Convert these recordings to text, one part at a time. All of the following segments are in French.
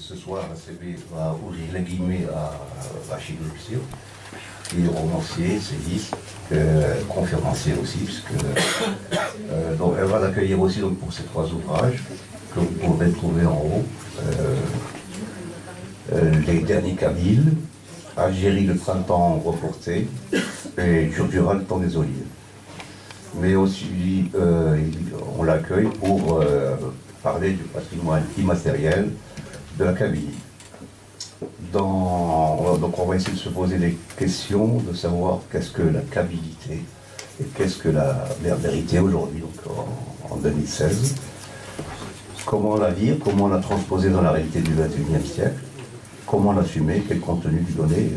ce soir, ACB va ouvrir les guillemets à Rachid Louxio, qui est romancier, essayiste, conférencier aussi, puisque donc elle va l'accueillir aussi donc, pour ces trois ouvrages que vous pourrez trouver en haut. Les derniers Kabyles, Algérie le printemps reporté et Jurdura le temps des olives. Mais aussi, on l'accueille pour parler du patrimoine immatériel de la Kabylie. Donc on va essayer de se poser des questions, de savoir qu'est-ce que la kabylie et qu'est-ce que la berbérité aujourd'hui, donc en 2016. Comment la lire, comment la transposer dans la réalité du XXIe siècle, comment l'assumer, quel contenu lui donner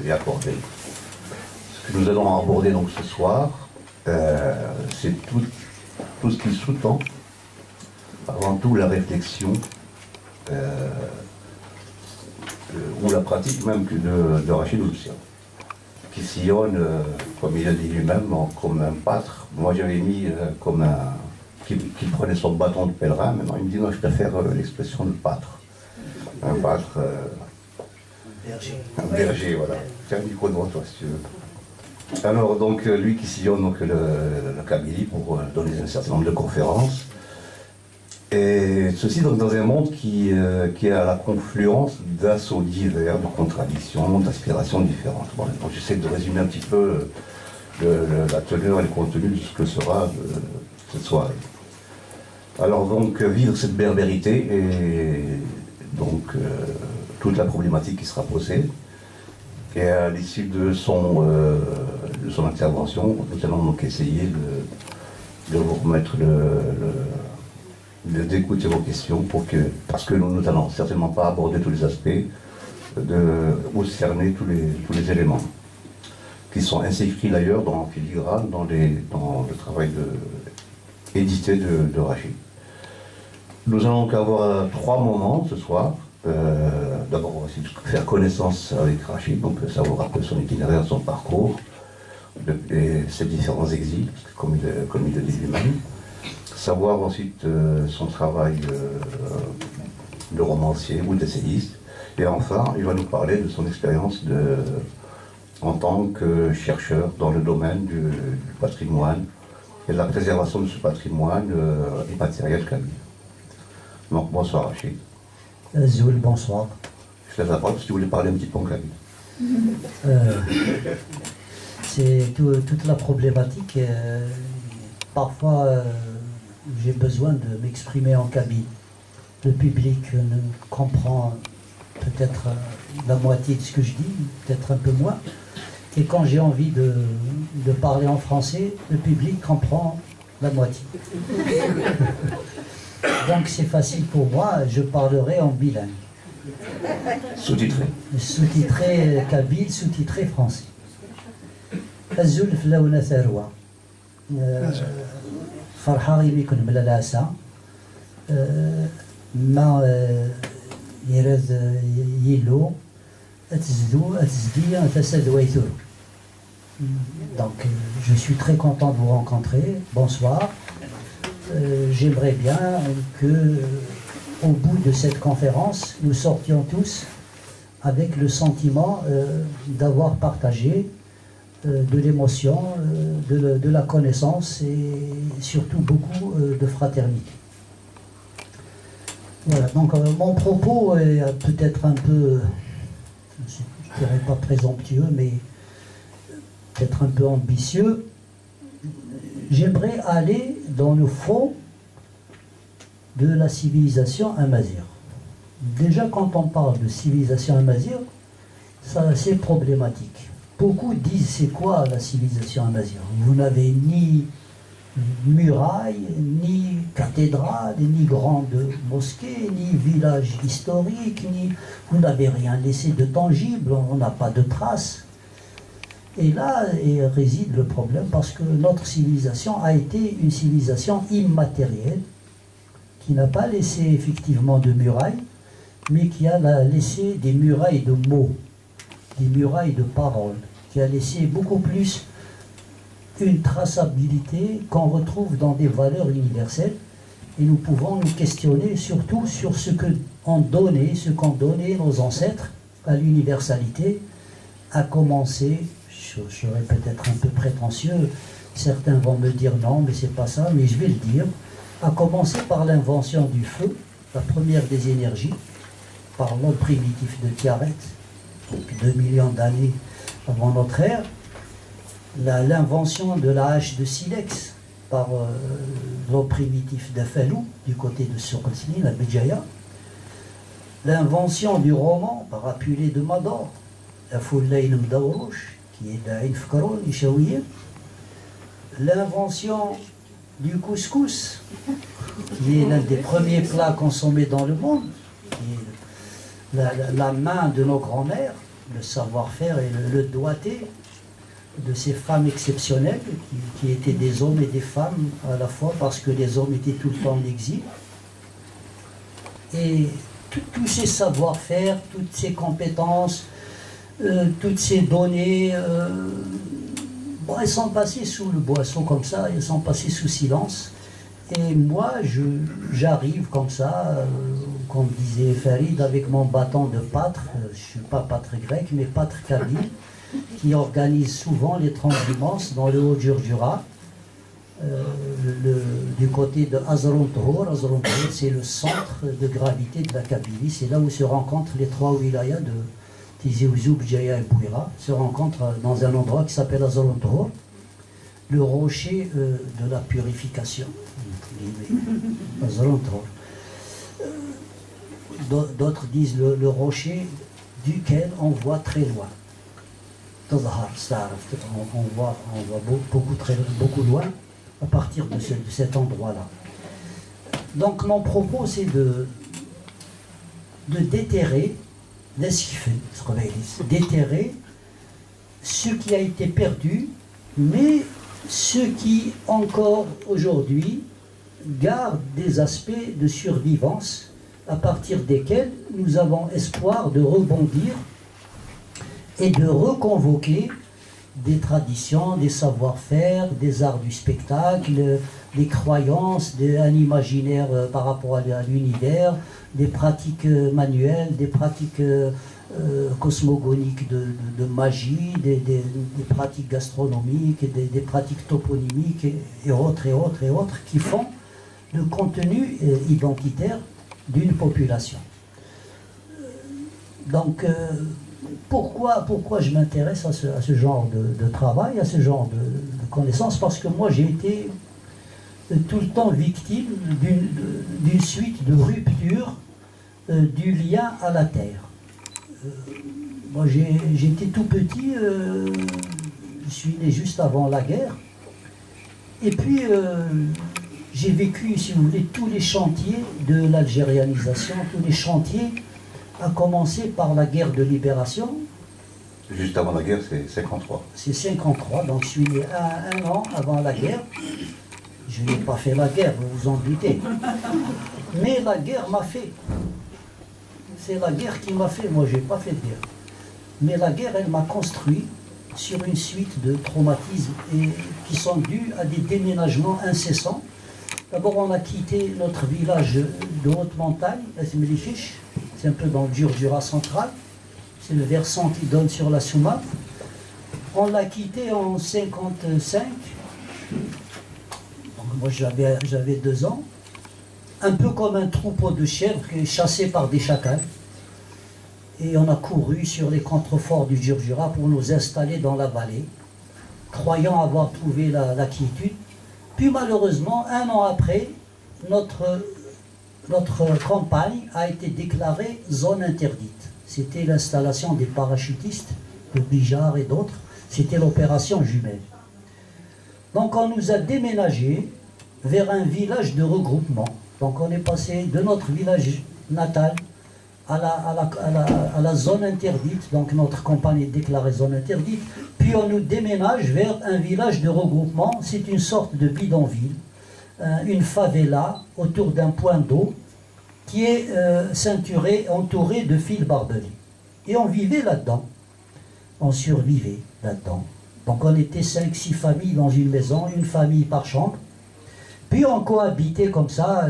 et accorder. Ce que nous allons aborder donc ce soir, c'est tout ce qui sous-tend, avant tout la réflexion ou la pratique même de Rachid Louxio, qui sillonne, comme il a dit lui-même, comme un pâtre. Moi j'avais mis comme un... qui prenait son bâton de pèlerin, maintenant il me dit non, je préfère l'expression de pâtre. Un pâtre... un berger, voilà. Tiens, un micro devant toi si tu veux. Alors donc lui qui sillonne donc, la Kabylie pour donner un certain nombre de conférences. Et ceci donc dans un monde qui est à la confluence d'assauts divers, de contradictions, d'aspirations différentes. Bon, donc j'essaie de résumer un petit peu la teneur et le contenu de ce que sera cette soirée. Alors donc vivre cette berbérité et donc toute la problématique qui sera posée. Et à l'issue de son intervention, nous allons donc essayer de vous remettre d'écouter vos questions parce que nous n'allons certainement pas aborder tous les aspects ou cerner tous les éléments qui sont inscrits d'ailleurs dans filigrane dans le travail édité de Rachid. Nous allons donc avoir 3 moments ce soir. D'abord, on va essayer de faire connaissance avec Rachid, donc savoir un peu son itinéraire, son parcours, et ses différents exils, comme il le dit lui-même. Savoir ensuite son travail de romancier ou d'essayiste. Et enfin, il va nous parler de son expérience en tant que chercheur dans le domaine du patrimoine et de la préservation de ce patrimoine immatériel kabyle. Donc bonsoir Rachid. Zoul, bonsoir. Je laisse la parole parce que tu voulais parler un petit peu en kabyle. C'est toute la problématique. Parfois, j'ai besoin de m'exprimer en kabyle. Le public ne comprend peut-être la moitié de ce que je dis, peut-être un peu moins. Et quand j'ai envie de parler en français, le public comprend la moitié. Donc c'est facile pour moi, je parlerai en bilingue. Sous-titré. Sous-titré kabyle, sous-titré français. الزول في لونة ثروة فرحة يمكن من العسى ما يرد يلو أتزدو أتزدي أتسدويثو. Donc je suis très content de vous rencontrer. Bonsoir. J'aimerais bien que, au bout de cette conférence, nous sortions tous avec le sentiment d'avoir partagé de l'émotion, de la connaissance et surtout beaucoup de fraternité. Voilà, donc mon propos est peut-être un peu, je ne dirais pas présomptueux, mais peut-être un peu ambitieux. J'aimerais aller dans le fond de la civilisation amazigh. Déjà, quand on parle de civilisation amazigh, c'est problématique. Beaucoup disent c'est quoi la civilisation amazigh? Vous n'avez ni murailles, ni cathédrales, ni grandes mosquées, ni villages historiques, vous n'avez rien laissé de tangible, on n'a pas de traces. Et là réside le problème, parce que notre civilisation a été une civilisation immatérielle, qui n'a pas laissé effectivement de murailles, mais qui a laissé des murailles de mots, des murailles de paroles, qui a laissé beaucoup plus une traçabilité qu'on retrouve dans des valeurs universelles. Et nous pouvons nous questionner surtout sur ce que ont donné ce qu'ont donné nos ancêtres à l'universalité, a commencé, je serai peut-être un peu prétentieux, certains vont me dire non, mais c'est pas ça, mais je vais le dire, a commencé par l'invention du feu, la première des énergies, par l'homme primitif de Tiaret, donc 2 millions d'années avant notre ère, l'invention de la hache de silex par l'homme primitif de Felou, du côté de Sokolsni, la Béjaïa, l'invention du roman par Apulé de Mador, Afoullaïn Mdaourouch, qui est d'Aïn Fkaroun, Ishaouye, l'invention du couscous, qui est l'un des premiers plats consommés dans le monde, qui est la main de nos grands-mères, le savoir-faire et le doigté de ces femmes exceptionnelles qui étaient des hommes et des femmes à la fois, parce que les hommes étaient tout le temps en exil. Et tous ces savoir-faire, toutes ces compétences, toutes ces données, bon, elles sont passées sous le boisseau comme ça, elles sont passées sous silence. Et moi, j'arrive comme ça, comme disait Farid, avec mon bâton de pâtre, je ne suis pas pâtre grec, mais pâtre kabyle, qui organise souvent les transhumance dans le Haut-Djurdjura, du côté de Azron Tohor. Azron Tohor, c'est le centre de gravité de la Kabylie, c'est là où se rencontrent les 3 wilayas de Tizi Ouzou, Bdjaya et Bouira, se rencontrent dans un endroit qui s'appelle Azron Tohor, le rocher de la purification. Azron Tohor. D'autres disent le rocher duquel on voit très loin. On voit beaucoup loin à partir de cet endroit-là. Donc mon propos, c'est de déterrer, déterrer ce qui a été perdu, mais ce qui encore aujourd'hui garde des aspects de survivance à partir desquels nous avons espoir de rebondir et de reconvoquer des traditions, des savoir-faire, des arts du spectacle, des croyances, un imaginaire par rapport à l'univers, des pratiques manuelles, des pratiques cosmogoniques de magie, des pratiques gastronomiques, des pratiques toponymiques et autres, qui font le contenu identitaire d'une population. Donc, pourquoi je m'intéresse à ce genre de travail, à ce genre de connaissances? Parce que moi, j'ai été tout le temps victime d'une suite de ruptures du lien à la terre. Moi, j'étais tout petit, je suis né juste avant la guerre, et puis j'ai vécu, si vous voulez, tous les chantiers de l'algérianisation, tous les chantiers, à commencer par la guerre de libération. Juste avant la guerre, c'est 53. C'est 53, donc je suis né un an avant la guerre. Je n'ai pas fait la guerre, vous vous en doutez. Mais la guerre m'a fait. C'est la guerre qui m'a fait, moi je n'ai pas fait de guerre. Mais la guerre, elle m'a construit sur une suite de traumatismes qui sont dus à des déménagements incessants. D'abord, on a quitté notre village de haute montagne, Esmelifiche. C'est un peu dans le Djurdjura central. C'est le versant qui donne sur la Soumaf. On l'a quitté en 55. Donc, moi, j'avais 2 ans. Un peu comme un troupeau de chèvres qui est chassé par des chacals. Et on a couru sur les contreforts du Djurdjura pour nous installer dans la vallée, croyant avoir trouvé la quiétude. Puis malheureusement, 1 an après, notre campagne a été déclarée zone interdite. C'était l'installation des parachutistes, de Bijar et d'autres. C'était l'opération Jumelle. Donc on nous a déménagé vers un village de regroupement. Donc on est passé de notre village natal à la zone interdite. Donc notre campagne est déclarée zone interdite. Puis on nous déménage vers un village de regroupement. C'est une sorte de bidonville, une favela autour d'un point d'eau qui est ceinturé, entouré de fils barbelés. Et on vivait là-dedans. On survivait là-dedans. Donc on était 5-6 familles dans une maison, une famille par chambre. Puis on cohabitait comme ça.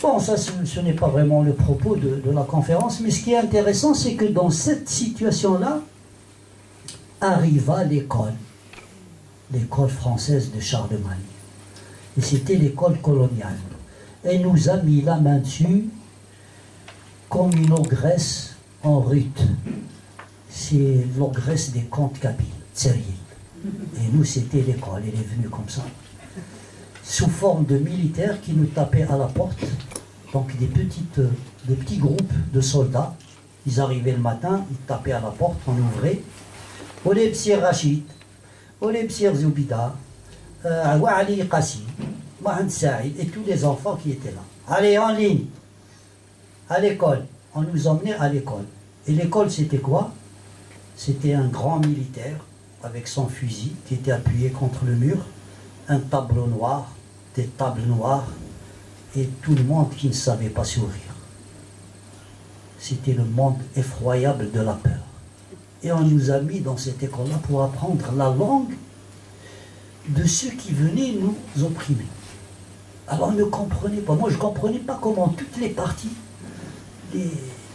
Bon, ça, ce n'est pas vraiment le propos de la conférence, mais ce qui est intéressant, c'est que dans cette situation-là, arriva l'école française de Charlemagne. Et c'était l'école coloniale. Elle nous a mis la main dessus comme une ogresse en rute. C'est l'ogresse des comtes kabyles, Tseril. Et nous, c'était l'école, elle est venue comme ça. Sous forme de militaires qui nous tapaient à la porte. Donc des petits groupes de soldats. Ils arrivaient le matin, ils tapaient à la porte, on ouvrait. Olé Bsir Rachid, Olé Bsir Zoubida, Ali Qassi, Mahmoud Saïd et tous les enfants qui étaient là. Allez, en ligne, à l'école. On nous emmenait à l'école. Et l'école, c'était quoi? C'était un grand militaire avec son fusil qui était appuyé contre le mur, un tableau noir, des tables noires, et tout le monde qui ne savait pas sourire. C'était le monde effroyable de la peur. Et on nous a mis dans cette école-là pour apprendre la langue de ceux qui venaient nous opprimer. Alors on ne comprenait pas. Moi, je ne comprenais pas comment toutes les partis,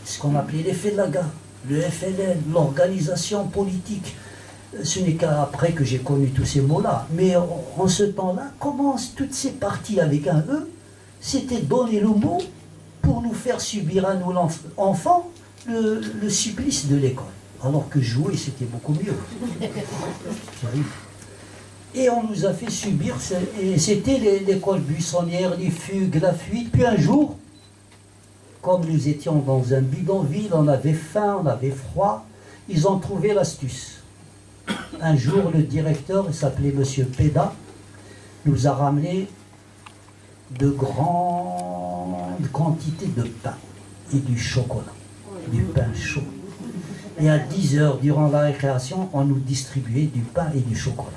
ce qu'on appelait les Félaga, le FLN, l'organisation politique, ce n'est qu'après que j'ai connu tous ces mots-là. Mais en ce temps-là, comment toutes ces parties avec un E s'étaient donné le mot pour nous faire subir à nous enfants le supplice de l'école. Alors que jouer, c'était beaucoup mieux. Et on nous a fait subir, et c'était l'école buissonnière, les fugues, la fuite. Puis un jour, comme nous étions dans un bidonville, on avait faim, on avait froid, ils ont trouvé l'astuce. Un jour, le directeur, il s'appelait Monsieur Peda, nous a ramené de grandes quantités de pain et du chocolat, du pain chaud. Et à 10 heures, durant la récréation, on nous distribuait du pain et du chocolat.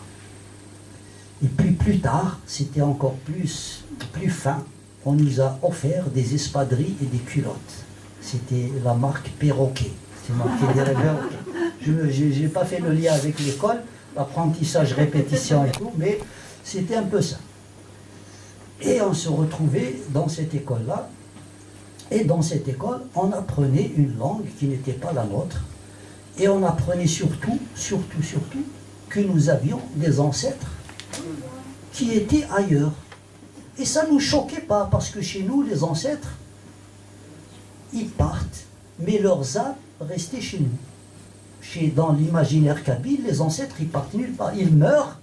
Et puis plus tard, c'était encore plus fin, on nous a offert des espadrilles et des culottes. C'était la marque Perroquet. C'est marqué derrière. Je n'ai pas fait le lien avec l'école, l'apprentissage, répétition et tout, mais c'était un peu ça. Et on se retrouvait dans cette école-là. Et dans cette école, on apprenait une langue qui n'était pas la nôtre. Et on apprenait surtout, que nous avions des ancêtres qui étaient ailleurs. Et ça ne nous choquait pas, parce que chez nous, les ancêtres, ils partent, mais leurs âmes restaient chez nous. Dans l'imaginaire kabyle, les ancêtres, ils partent nulle part. Ils meurent,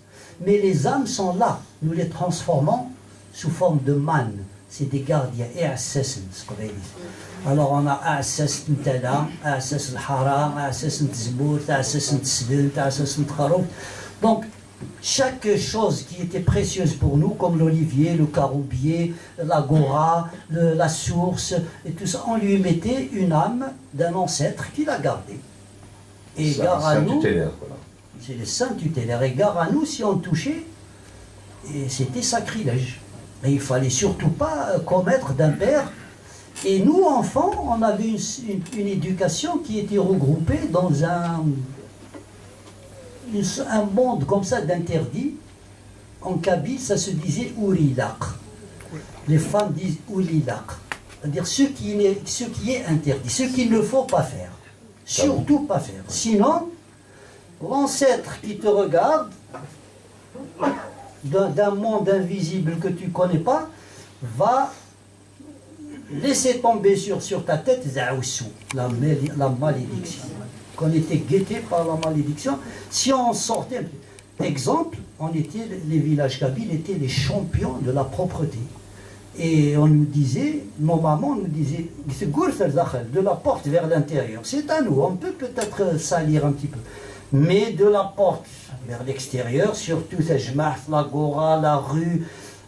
mais les âmes sont là. Nous les transformons sous forme de man. C'est des gardiens. Et assassin, ce qu'on dit. Alors on a assassin Tala, assassin Haram, assassin Zbour, assassin Tsbint, assassin Kharouf. Donc, chaque chose qui était précieuse pour nous, comme l'olivier, le caroubier, l'agora, la source, et tout ça, on lui mettait une âme d'un ancêtre qui l'a gardé. Et gare à nous, c'est les saints tutélaires. Et gare à nous, si on touchait, c'était sacrilège. Et il ne fallait surtout pas commettre d'impair. Et nous, enfants, on avait une éducation qui était regroupée dans un monde comme ça d'interdits. En kabyle, ça se disait Ourilak. Les femmes disent Ourilak. C'est-à-dire ce qui est interdit, ce qu'il ne faut pas faire. Surtout pas faire. Sinon, l'ancêtre qui te regarde, d'un monde invisible que tu ne connais pas, va laisser tomber sur ta tête la malédiction. Qu'on était guetté par la malédiction. Si on sortait, exemple, les villages kabyles étaient les champions de la propreté. Et on nous disait, nos mamans nous disaient, de la porte vers l'intérieur. C'est à nous, on peut peut-être salir un petit peu. Mais de la porte vers l'extérieur, surtout l'agora, la rue,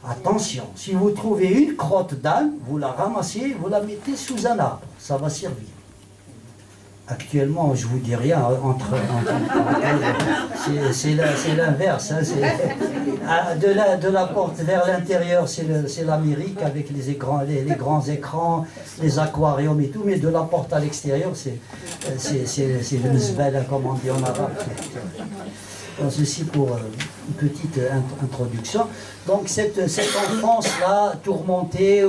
attention, si vous trouvez une crotte d'âne, vous la ramassez, vous la mettez sous un arbre, ça va servir. Actuellement, je ne vous dis rien, c'est l'inverse. Hein, de la porte vers l'intérieur, c'est l'Amérique avec les grands écrans, les aquariums et tout, mais de la porte à l'extérieur, c'est le zbel, comme on dit en arabe. Donc, ceci pour une petite introduction. Donc cette enfance-là, tourmentée,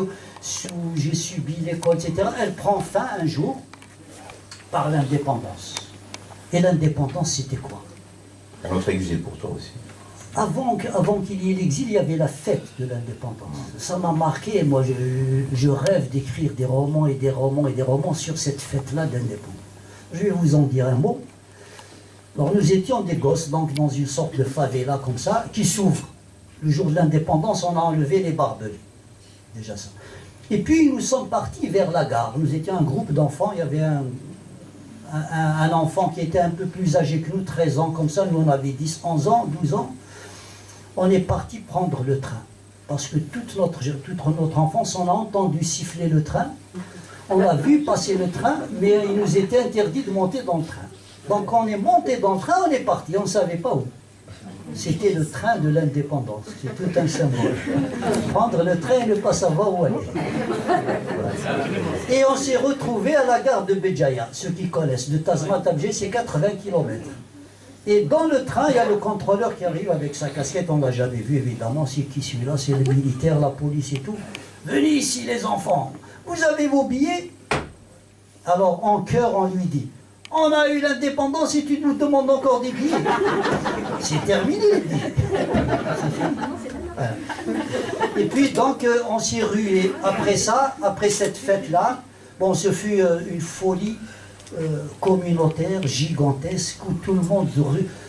où j'ai subi l'école, etc., elle prend fin un jour par l'indépendance. Et l'indépendance, c'était quoi? Un autre exil pour toi aussi. Avant qu'il y ait l'exil, il y avait la fête de l'indépendance. Ça m'a marqué, moi je rêve d'écrire des romans et des romans et des romans sur cette fête-là d'indépendance. Je vais vous en dire un mot. Alors nous étions des gosses, donc dans une sorte de favela comme ça, qui s'ouvre. Le jour de l'indépendance, on a enlevé les barbelés. Déjà ça. Et puis nous sommes partis vers la gare. Nous étions un groupe d'enfants, il y avait un enfant qui était un peu plus âgé que nous, 13 ans comme ça, nous on avait 10, 11 ans, 12 ans. On est parti prendre le train. Parce que toute notre enfance, on a entendu siffler le train. On a vu passer le train, mais il nous était interdit de monter dans le train. Donc on est monté dans le train, on est parti, on ne savait pas où. C'était le train de l'indépendance, c'est tout un symbole. Prendre le train et ne pas savoir où aller. Et on s'est retrouvés à la gare de Béjaïa. Ceux qui connaissent, de Tazma Tabjé, c'est 80 km. Et dans le train, il y a le contrôleur qui arrive avec sa casquette, on ne l'a jamais vu évidemment, c'est qui celui-là, c'est le militaire, la police et tout. Venez ici les enfants, vous avez vos billets? Alors en chœur, on lui dit, on a eu l'indépendance et tu nous demandes encore des billets. C'est terminé. Et puis donc on s'est rué. Après ça, après cette fête-là, bon, ce fut une folie communautaire gigantesque où tout le monde,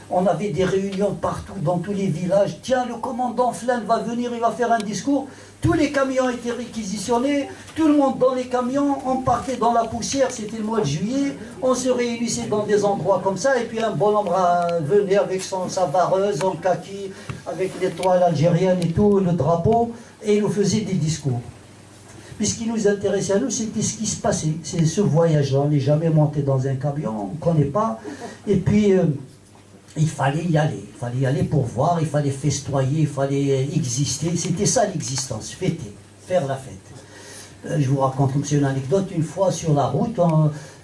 on avait des réunions partout dans tous les villages. Tiens, le commandant Flynn va venir, il va faire un discours. Tous les camions étaient réquisitionnés, tout le monde dans les camions, on partait dans la poussière, c'était le mois de juillet, on se réunissait dans des endroits comme ça, et puis un bonhomme venait avec sa vareuse en kaki, avec l'étoile algérienne et tout, le drapeau, et il nous faisait des discours. Puis ce qui nous intéressait à nous, c'était ce qui se passait, c'est ce voyage-là. On n'est jamais monté dans un camion, on ne connaît pas. Et puis, il fallait y aller pour voir, il fallait festoyer, il fallait exister. C'était ça l'existence, fêter, faire la fête. Je vous raconte comme c'est une anecdote, une fois sur la route,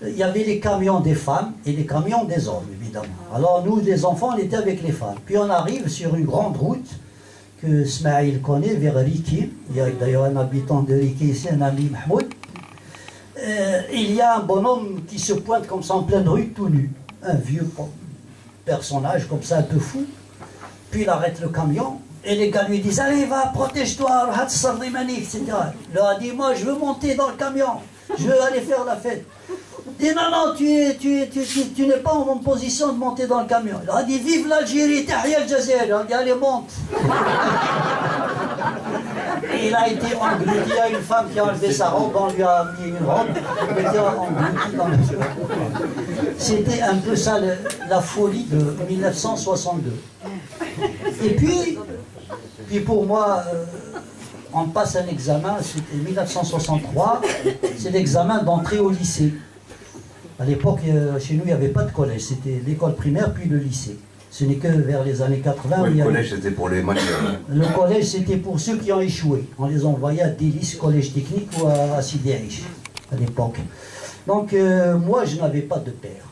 il y avait les camions des femmes et les camions des hommes, évidemment. Alors nous, les enfants, on était avec les femmes. Puis on arrive sur une grande route, que Smaïl connaît, vers Riki. Il y a d'ailleurs un habitant de Riki ici, un ami Mahmoud. Il y a un bonhomme qui se pointe comme ça en pleine rue, tout nu. Un vieux personnage comme ça, un peu fou. Puis il arrête le camion, et les gars lui disent « Allez, va, protège-toi, etc. » Il leur a dit « Moi, je veux monter dans le camion, je veux aller faire la fête. » Il dit « Non, non, tu n'es pas en position de monter dans le camion. » Il a dit « Vive l'Algérie, Tahia al-Jazair. » Il a dit « Allez, monte. » Et il a été englouti. Il y a une femme qui a enlevé sa robe, on lui a mis une robe. Il était englouti dans le... C'était un peu ça, la folie de 1962. Et puis pour moi, on passe un examen, c'était 1963, c'est l'examen d'entrée au lycée. À l'époque, chez nous, il n'y avait pas de collège, c'était l'école primaire puis le lycée. Ce n'est que vers les années 80... Oui, le collège, c'était pour les manières. Le collège, c'était pour ceux qui ont échoué. On les envoyait à Délice, collège technique ou à Sidi Aïch, à l'époque. Donc, moi, je n'avais pas de père.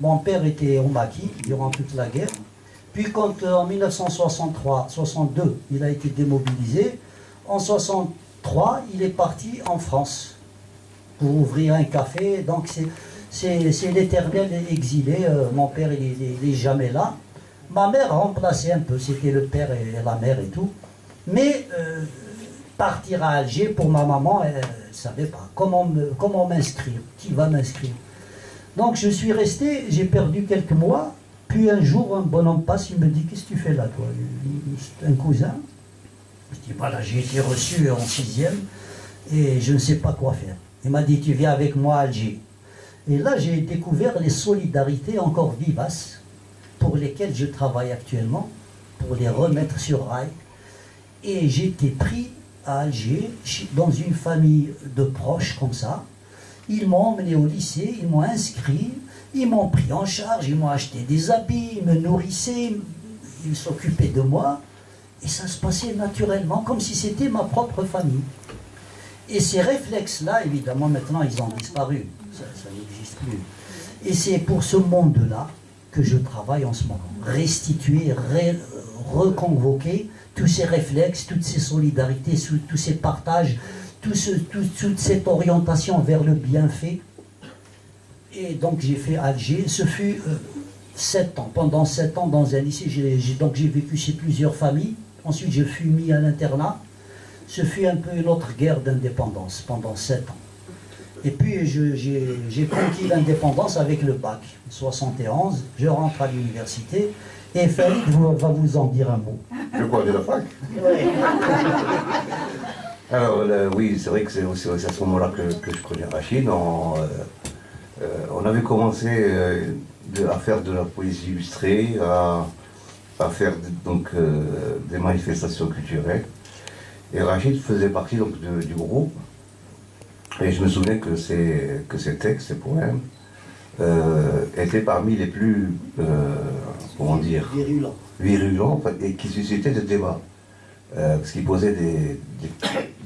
Mon père était au maquis durant toute la guerre. Puis quand, en 1963-62, il a été démobilisé, en 1963, il est parti en France pour ouvrir un café. Donc, c'est l'éternel exilé. Mon père, il n'est jamais là. Ma mère remplaçait un peu, c'était le père et la mère et tout. Mais partir à Alger, pour ma maman, elle ne savait pas comment m'inscrire, qui va m'inscrire. Donc je suis resté, j'ai perdu quelques mois. Puis un jour, un bonhomme passe, il me dit « Qu'est-ce que tu fais là, toi ?» C'est un cousin. Je dis « Voilà, j'ai été reçu en 6e et je ne sais pas quoi faire. » Il m'a dit « Tu viens avec moi à Alger. » Et là, j'ai découvert les solidarités encore vivaces pour lesquelles je travaille actuellement, pour les remettre sur rail. Et j'ai été pris à Alger, dans une famille de proches comme ça. Ils m'ont emmené au lycée, ils m'ont inscrit, ils m'ont pris en charge, ils m'ont acheté des habits, ils me nourrissaient, ils s'occupaient de moi. Et ça se passait naturellement, comme si c'était ma propre famille. Et ces réflexes-là, évidemment, maintenant, ils ont disparu. Ça n'existe plus. Et c'est pour ce monde-là que je travaille en ce moment. Restituer, reconvoquer tous ces réflexes, toutes ces solidarités, tous ces partages, toute cette orientation vers le bienfait. Et donc j'ai fait Alger. Ce fut 7 ans. Pendant 7 ans dans un lycée, j'ai vécu chez plusieurs familles. Ensuite, je fus mis à l'internat. Ce fut un peu une autre guerre d'indépendance pendant 7 ans. Et puis j'ai conquis l'indépendance avec le bac, 71. Je rentre à l'université. Et Farid va vous en dire un mot. Je crois de la fac. Oui. Alors, oui, c'est vrai que c'est à ce moment-là que je connais Rachid. On avait commencé à faire de la poésie illustrée, à faire donc, des manifestations culturelles. Et Rachid faisait partie donc, du groupe. Et je me souviens que ces textes, ces poèmes, étaient parmi les plus, comment dire, virulents en fait, et qui suscitaient des débats. Parce qu'ils posaient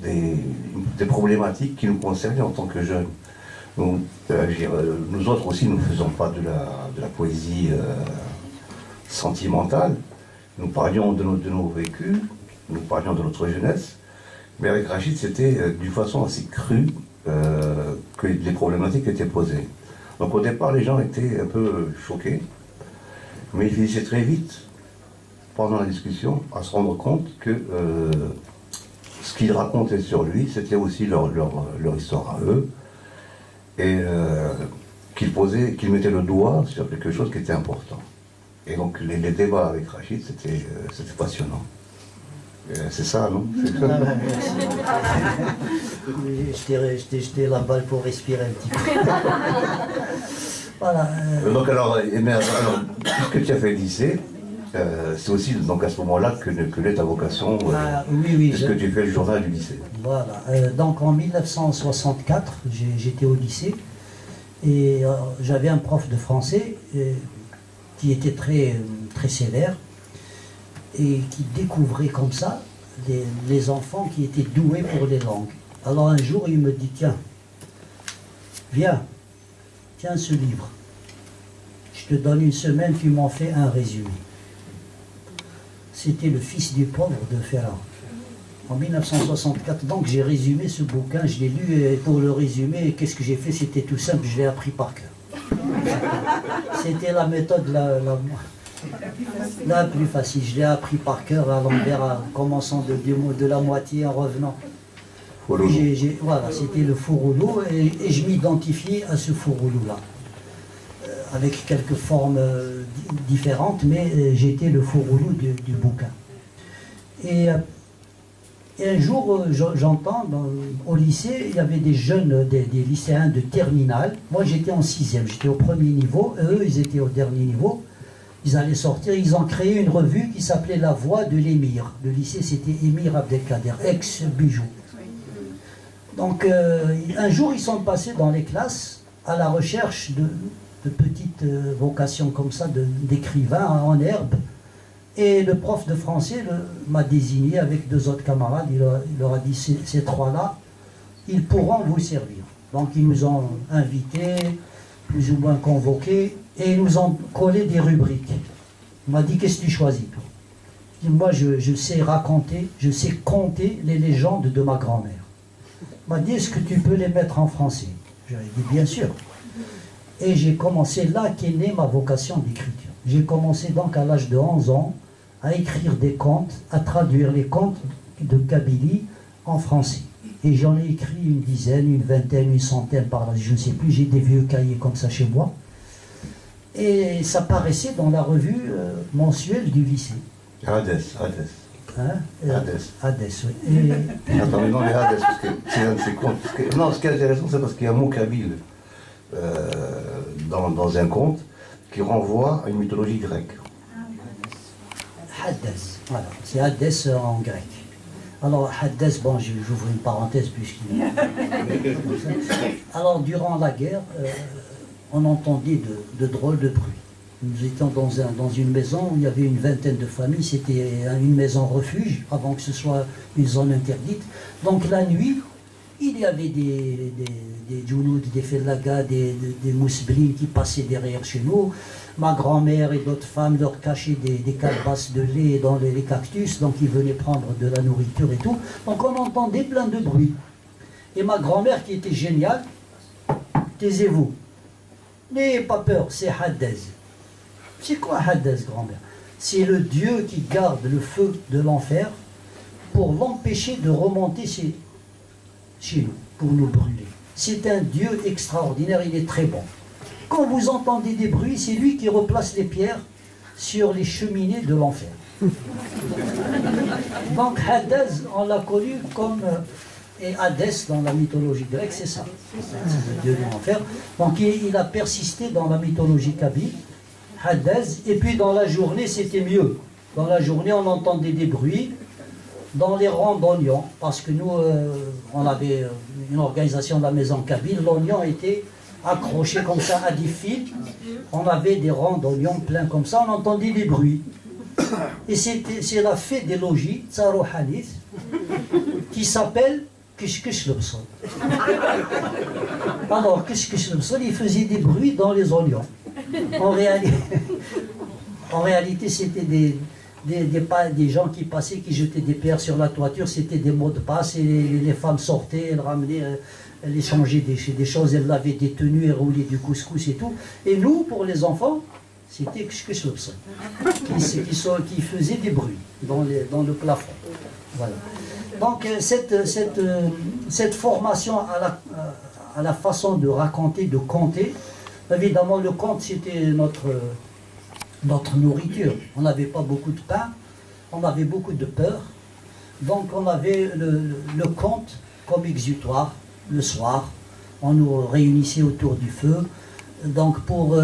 des problématiques qui nous concernaient en tant que jeunes. Nous autres aussi, nous ne faisons pas de la poésie sentimentale. Nous parlions de nos vécus, nous parlions de notre jeunesse, mais avec Rachid, c'était d'une façon assez crue que les problématiques étaient posées. Donc au départ, les gens étaient un peu choqués, mais ils finissaient très vite, pendant la discussion, à se rendre compte que ce qu'ils racontaient sur lui, c'était aussi leur histoire à eux, et qu'ils mettaient le doigt sur quelque chose qui était important. Et donc les débats avec Rachid, c'était passionnant. C'est ça, non? Je t'ai jeté la balle pour respirer un petit peu. Voilà. Donc alors, puisque tu as fait le lycée, c'est aussi donc à ce moment-là que naît ta vocation, oui, puisque tu fais le journal du lycée. Voilà. Donc en 1964, j'étais au lycée et j'avais un prof de français qui était très sévère et qui découvrait comme ça les enfants qui étaient doués pour les langues. Alors un jour, il me dit, tiens, viens, tiens ce livre. Je te donne une semaine, tu m'en fais un résumé. C'était Le Fils du pauvre de Ferrand. En 1964, donc j'ai résumé ce bouquin, je l'ai lu et pour le résumer, qu'est-ce que j'ai fait? C'était tout simple, je l'ai appris par cœur. C'était la méthode la plus facile. Je l'ai appris par cœur à l'envers, en commençant de la moitié en revenant. Voilà, c'était le Fouroulou et je m'identifiais à ce Fouroulou-là. Avec quelques formes différentes, mais j'étais le Fouroulou du bouquin. Et un jour, j'entends, au lycée, il y avait des jeunes, des lycéens de terminale. Moi, j'étais en 6e, j'étais au premier niveau. Eux, ils étaient au dernier niveau. Ils allaient sortir, ils ont créé une revue qui s'appelait La Voix de l'émir. Le lycée, c'était Émir Abdelkader, ex-Bijou. Donc, un jour, ils sont passés dans les classes à la recherche de petites vocations comme ça, d'écrivains en herbe. Et le prof de français m'a désigné avec 2 autres camarades. Il leur a dit, ces 3-là, ils pourront vous servir. Donc ils nous ont invités, plus ou moins convoqués, et ils nous ont collé des rubriques. Il m'a dit, qu'est-ce que tu choisis, toi? Je dis, moi, je sais raconter, je sais compter les légendes de ma grand-mère. Il m'a dit, est-ce que tu peux les mettre en français? J'ai dit, bien sûr. Et j'ai commencé, là qu'est née ma vocation d'écriture. J'ai commencé donc à l'âge de 11 ans à écrire des contes, à traduire les contes de Kabylie en français. Et j'en ai écrit une dizaine, une vingtaine, une centaine par là, je ne sais plus, j'ai des vieux cahiers comme ça chez moi. Et ça paraissait dans la revue mensuelle du lycée. Hades. Hein? Hades, oui. Attends, mais non, les Hades, parce que c'est un de ces contes. Non, ce qui est intéressant, c'est parce qu'il y a un mot kabyle dans un conte qui renvoie à une mythologie grecque. Hadès, voilà, c'est Hadès en grec. Alors Hadès, bon, j'ouvre une parenthèse puisqu'il alors durant la guerre, on entendait de drôles de bruits. Nous étions dans une maison où il y avait une vingtaine de familles, c'était une maison refuge avant que ce soit une zone interdite. Donc la nuit, il y avait des djoulouds, des fellagas, des mousselines qui passaient derrière chez nous. Ma grand-mère et d'autres femmes leur cachaient des calebasses de lait dans les cactus, donc ils venaient prendre de la nourriture et tout. Donc on entendait plein de bruit. Et ma grand-mère qui était géniale, taisez-vous. N'ayez pas peur, c'est Haddaz. C'est quoi Haddaz, grand-mère? C'est le Dieu qui garde le feu de l'enfer pour l'empêcher de remonter chez nous, pour nous brûler. C'est un Dieu extraordinaire, il est très bon. Quand vous entendez des bruits, c'est lui qui replace les pierres sur les cheminées de l'enfer. Donc Haddaz, on l'a connu comme... et Hadès, dans la mythologie grecque, c'est ça. C'est le dieu de l'enfer. Donc il a persisté dans la mythologie kabyle, Haddaz, et puis dans la journée, c'était mieux. Dans la journée, on entendait des bruits dans les rangs d'oignons, parce que nous, on avait une organisation de la maison kabyle, l'oignon était accroché comme ça à des fils, on avait des rangs d'oignons pleins comme ça, on entendait des bruits. Et c'est la fée des logis, Tsarou Hanith, qui s'appelle Kishkish le Bsol. Alors, Kishkish le Bsol, il faisait des bruits dans les oignons. En réalité, c'était des gens qui passaient, qui jetaient des pierres sur la toiture, c'était des mots de passe, et les femmes sortaient, elles ramenaient, elles échangeaient des choses, elles lavaient des tenues, elles roulaient du couscous et tout. Et nous, pour les enfants, c'était Kishkish le Bsol, qui faisait des bruits dans le plafond. Voilà. Donc cette formation à la façon de raconter, de conter, évidemment le conte c'était notre nourriture. On n'avait pas beaucoup de pain, on avait beaucoup de peur, donc on avait le conte comme exutoire. Le soir, on nous réunissait autour du feu, donc pour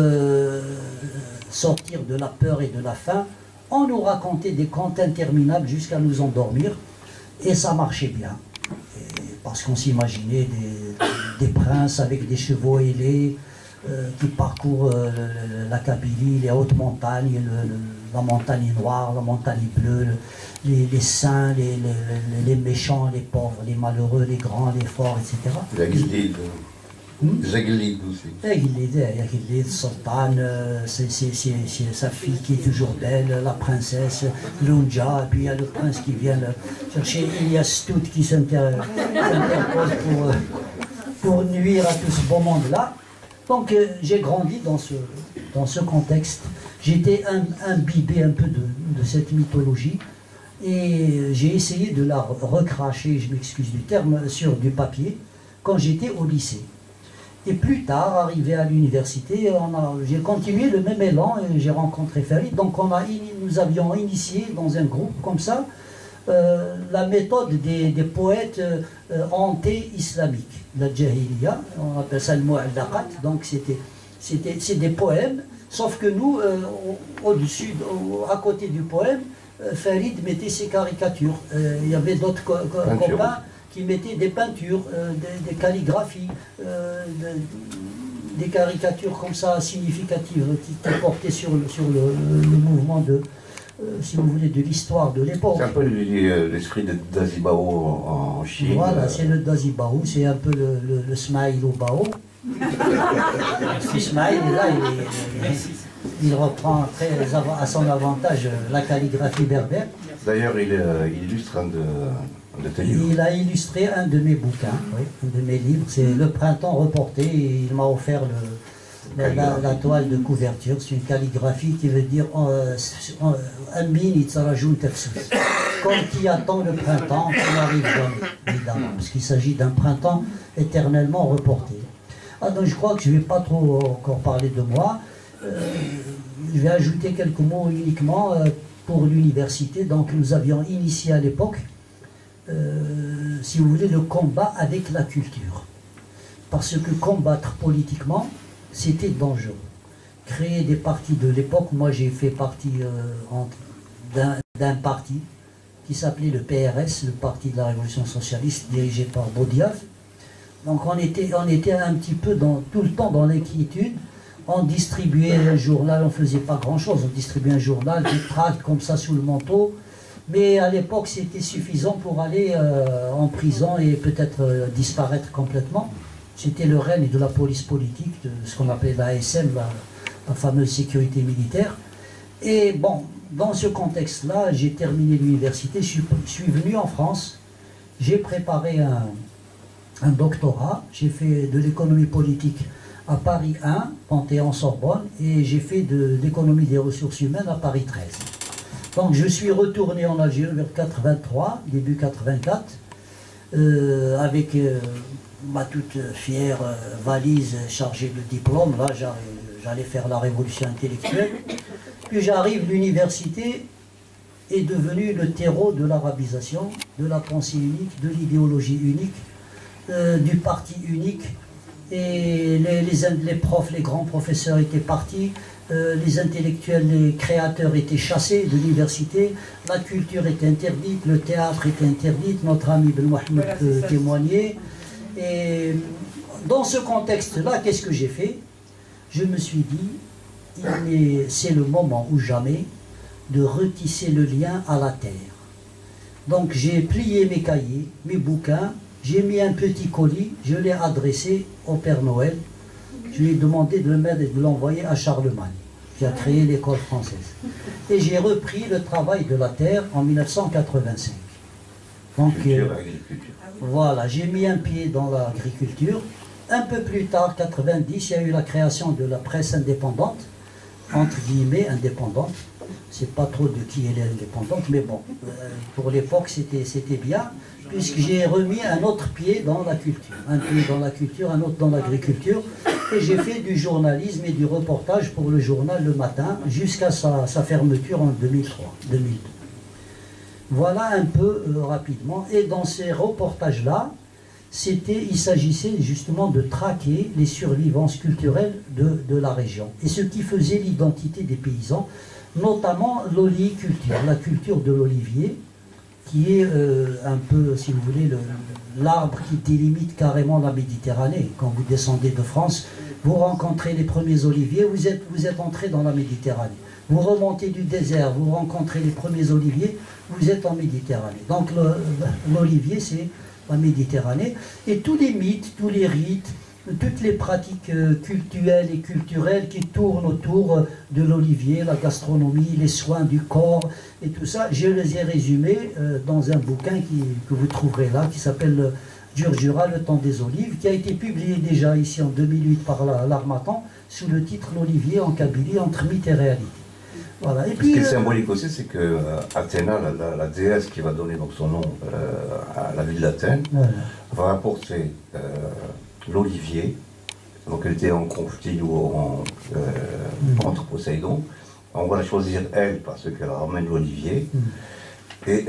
sortir de la peur et de la faim, on nous racontait des contes interminables jusqu'à nous endormir. Et ça marchait bien, parce qu'on s'imaginait des princes avec des chevaux ailés qui parcourent la Kabylie, les hautes montagnes, la montagne noire, la montagne bleue, les saints, les méchants, les pauvres, les malheureux, les grands, les forts, etc. Zaglid aussi. Zaglid, Sultan, c'est sa fille qui est toujours belle, la princesse, Lunja, et puis il y a le prince qui vient chercher Ilyas Tout qui s'interpose pour nuire à tout ce beau monde-là. Donc j'ai grandi dans ce contexte. J'étais imbibé un peu de cette mythologie et j'ai essayé de la recracher, je m'excuse du terme, sur du papier quand j'étais au lycée. Et plus tard, arrivé à l'université, j'ai continué le même élan et j'ai rencontré Farid. Donc nous avions initié dans un groupe comme ça la méthode des poètes anté-islamiques, la Jahiliya, on appelle ça le Mu'allaqat. Donc c'est des poèmes, sauf que nous, au-dessus, à côté du poème, Farid mettait ses caricatures. Il y avait d'autres copains qui mettaient des peintures, des calligraphies, des caricatures comme ça significatives qui portaient sur le mouvement de, si vous voulez, de l'histoire de l'époque. C'est un peu l'esprit de Dazibao en Chine. Voilà, c'est le Dazibao, c'est un peu le Smaïl au Bao. Ismaïl, là, il reprend très à son avantage la calligraphie berbère. D'ailleurs, il illustre un de tes livres. Il a illustré un de mes bouquins, oui, un de mes livres. C'est Le Printemps reporté. Et il m'a offert la toile de couverture. C'est une calligraphie qui veut dire comme qui attend le printemps, qui n'arrive jamais, évidemment, parce qu'il s'agit d'un printemps éternellement reporté. Ah, donc je crois que je ne vais pas trop encore parler de moi. Je vais ajouter quelques mots uniquement pour l'université. Donc nous avions initié à l'époque, si vous voulez, le combat avec la culture. Parce que combattre politiquement, c'était dangereux. Créer des partis de l'époque, moi j'ai fait partie d'un parti qui s'appelait le PRS, le Parti de la Révolution Socialiste, dirigé par Boudiaf. Donc on était un petit peu tout le temps dans l'inquiétude. On distribuait un journal, on ne faisait pas grand-chose, on distribuait un journal, des tracts comme ça sous le manteau. Mais à l'époque, c'était suffisant pour aller en prison et peut-être disparaître complètement. C'était le règne de la police politique, de ce qu'on appelait la ASM, la fameuse sécurité militaire. Et bon, dans ce contexte-là, j'ai terminé l'université, je suis venu en France, j'ai préparé un doctorat. J'ai fait de l'économie politique à Paris 1, Panthéon-Sorbonne, et j'ai fait de l'économie des ressources humaines à Paris 13. Donc je suis retourné en Algérie vers 83, début 84, avec ma toute fière valise chargée de diplômes. Là, j'allais faire la révolution intellectuelle. Puis j'arrive, l'université est devenue le terreau de l'arabisation, de la pensée unique, de l'idéologie unique, du parti unique. Et les profs, les grands professeurs étaient partis, les intellectuels, les créateurs étaient chassés de l'université, la culture était interdite, le théâtre était interdit, notre ami Ben Mohamed peut témoigner. Et dans ce contexte-là, qu'est-ce que j'ai fait? Je me suis dit, c'est le moment ou jamais de retisser le lien à la terre. Donc j'ai plié mes cahiers, mes bouquins, j'ai mis un petit colis, je l'ai adressé au Père Noël. Je lui ai demandé de le mettre et de l'envoyer à Charlemagne, qui a créé l'école française. Et j'ai repris le travail de la terre en 1985. Donc, voilà, j'ai mis un pied dans l'agriculture. Un peu plus tard, 90, il y a eu la création de la presse indépendante, entre guillemets indépendante. Je ne sais pas trop de qui elle est indépendante, mais bon, pour l'époque c'était bien, puisque j'ai remis un autre pied dans la culture. Un pied dans la culture, un autre dans l'agriculture. Et j'ai fait du journalisme et du reportage pour le journal Le Matin, jusqu'à sa fermeture en 2003, 2002. Voilà un peu rapidement. Et dans ces reportages-là, il s'agissait justement de traquer les survivances culturelles de la région. Et ce qui faisait l'identité des paysans, notamment l'oliviculture, la culture de l'olivier, qui est un peu, si vous voulez, l'arbre qui délimite carrément la Méditerranée. Quand vous descendez de France, vous rencontrez les premiers oliviers, vous êtes entré dans la Méditerranée. Vous remontez du désert, vous rencontrez les premiers oliviers, vous êtes en Méditerranée. Donc l'olivier, c'est la Méditerranée. Et tous les mythes, tous les rites, toutes les pratiques cultuelles et culturelles qui tournent autour de l'olivier, la gastronomie, les soins du corps et tout ça, je les ai résumés dans un bouquin que vous trouverez là, qui s'appelle Djurdjura, le temps des olives, qui a été publié déjà ici en 2008 par l'Harmattan, sous le titre L'olivier en Kabylie, entre mythe et réalité. Voilà. Et puis, ce qui est symbolique aussi, c'est que Athéna, la déesse qui va donner donc son nom à la ville d'Athènes, voilà, va apporter l'olivier. Donc elle était en conflit entre Poséidon. On va la choisir elle parce qu'elle ramène l'olivier. Et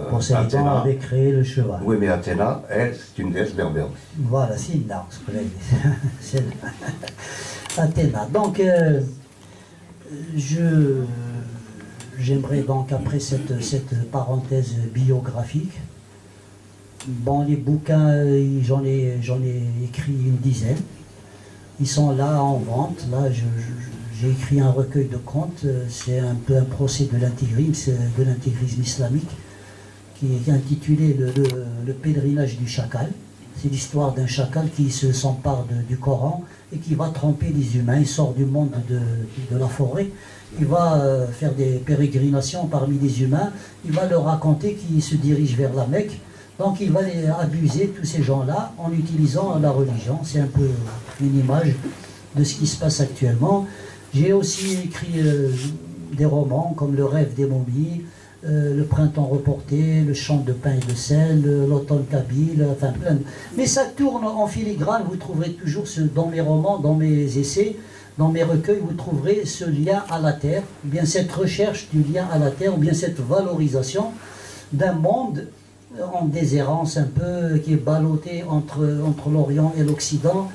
Poséidon avait créé le cheval. Oui, mais Athéna, elle, c'est une déesse berbère aussi. Voilà, c'est une danse. C'est Athéna. Donc, j'aimerais donc, après cette parenthèse biographique, bon, les bouquins, j'en ai écrit une dizaine. Ils sont là en vente. Là, j'ai écrit un recueil de contes. C'est un peu un procès de l'intégrisme islamique, qui est intitulé le pèlerinage du chacal. C'est l'histoire d'un chacal qui s'empare du Coran et qui va tromper les humains. Il sort du monde de la forêt. Il va faire des pérégrinations parmi les humains. Il va leur raconter qu'il se dirige vers la Mecque. Donc il va abuser tous ces gens-là en utilisant la religion. C'est un peu une image de ce qui se passe actuellement. J'ai aussi écrit des romans comme Le rêve des momies, Le printemps reporté, Le chant de pain et de sel, L'automne kabyle, enfin plein de... Mais ça tourne en filigrane, vous trouverez toujours dans mes romans, dans mes essais, dans mes recueils, vous trouverez ce lien à la terre, ou bien cette recherche du lien à la terre, ou bien cette valorisation d'un monde en déshérence un peu, qui est ballotté entre l'Orient et l'Occident,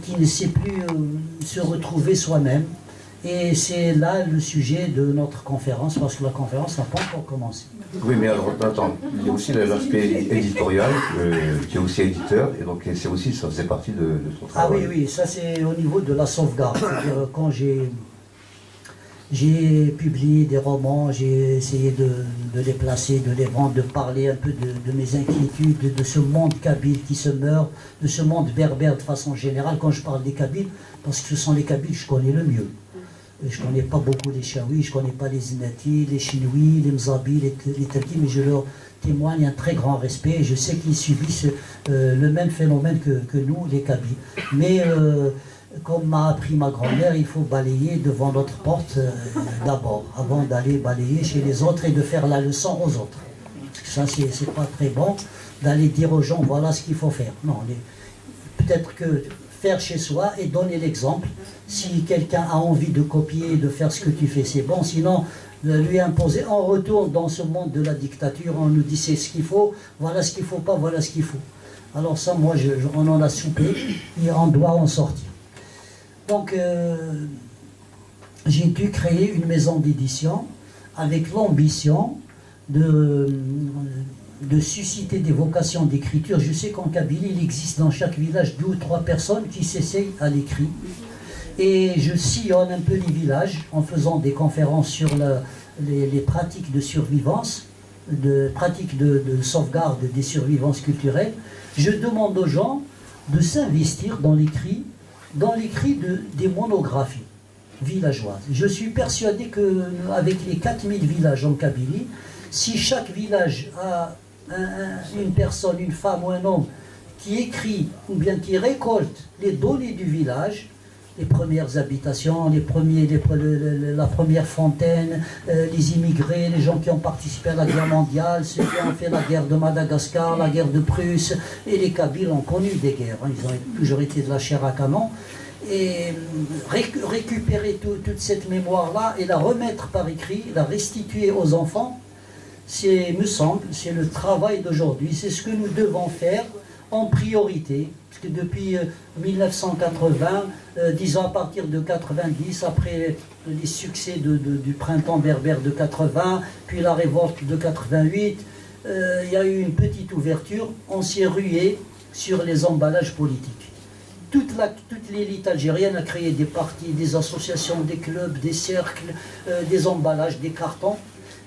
qui ne sait plus se retrouver soi-même. Et c'est là le sujet de notre conférence, parce que la conférence n'a pas encore commencé. Oui, mais alors, attends, il y a aussi l'aspect éditorial, qui est aussi éditeur, et donc ça faisait partie de son travail. Ah oui, ça c'est au niveau de la sauvegarde. C'est-à-dire, quand j'ai publié des romans, j'ai essayé de les placer, de les vendre, de parler un peu de mes inquiétudes, de ce monde kabyle qui se meurt, de ce monde berbère de façon générale. Quand je parle des Kabyles, parce que ce sont les Kabyles que je connais le mieux. Je ne connais pas beaucoup les Chaouis, je ne connais pas les Zinati, les Chinois, les Mzabi, les Turquis, mais je leur témoigne un très grand respect. Et je sais qu'ils subissent le même phénomène que nous, les Kabyles. Mais comme m'a appris ma grand-mère, il faut balayer devant notre porte d'abord, avant d'aller balayer chez les autres et de faire la leçon aux autres. Ça, c'est pas très bon d'aller dire aux gens, voilà ce qu'il faut faire. Non, peut-être que faire chez soi et donner l'exemple. Si quelqu'un a envie de copier, de faire ce que tu fais, c'est bon. Sinon, lui imposer, on retourne dans ce monde de la dictature, on nous dit c'est ce qu'il faut, voilà ce qu'il ne faut pas, voilà ce qu'il faut. Alors ça, moi, on en a soupé et on doit en sortir. Donc, j'ai dû créer une maison d'édition avec l'ambition de susciter des vocations d'écriture. Je sais qu'en Kabylie, il existe dans chaque village 2 ou 3 personnes qui s'essayent à l'écrit. Et je sillonne un peu les villages en faisant des conférences sur les pratiques de survivance, pratiques de sauvegarde des survivances culturelles. Je demande aux gens de s'investir dans l'écrit des monographies villageoises. Je suis persuadé qu'avec les 4000 villages en Kabylie, si chaque village a une personne, une femme ou un homme qui écrit ou bien qui récolte les données du village, les premières habitations, la première fontaine, les immigrés, les gens qui ont participé à la guerre mondiale, ceux qui ont fait la guerre de Madagascar, la guerre de Prusse, et les Kabyles ont connu des guerres, hein, ils ont toujours été de la chair à canon, et récupérer toute cette mémoire-là et la remettre par écrit, la restituer aux enfants, me semble, c'est le travail d'aujourd'hui, c'est ce que nous devons faire en priorité, parce que depuis 1980, disons à partir de 90, après les succès du printemps berbère de 80, puis la révolte de 88, il y a eu une petite ouverture, on s'est rué sur les emballages politiques. Toute l'élite algérienne a créé des partis, des associations, des clubs, des cercles, des emballages, des cartons,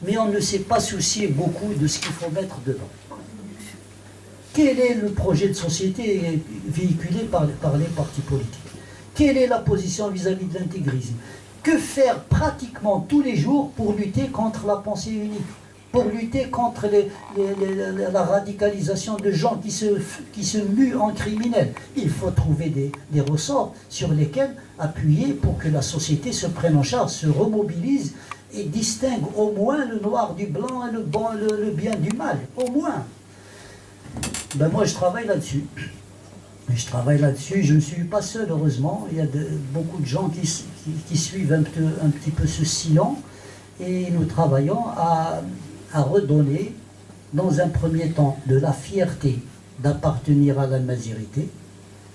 mais on ne s'est pas soucié beaucoup de ce qu'il faut mettre dedans. Quel est le projet de société véhiculé par les partis politiques? Quelle est la position vis-à-vis de l'intégrisme? Que faire pratiquement tous les jours pour lutter contre la pensée unique? Pour lutter contre la radicalisation de gens qui se muent en criminels? Il faut trouver des ressorts sur lesquels appuyer pour que la société se prenne en charge, se remobilise et distingue au moins le noir du blanc et le bien du mal, au moins. Ben moi je travaille là-dessus. Je ne suis pas seul heureusement, il y a beaucoup de gens qui suivent un petit peu ce sillon et nous travaillons à redonner dans un premier temps de la fierté d'appartenir à la mazirité,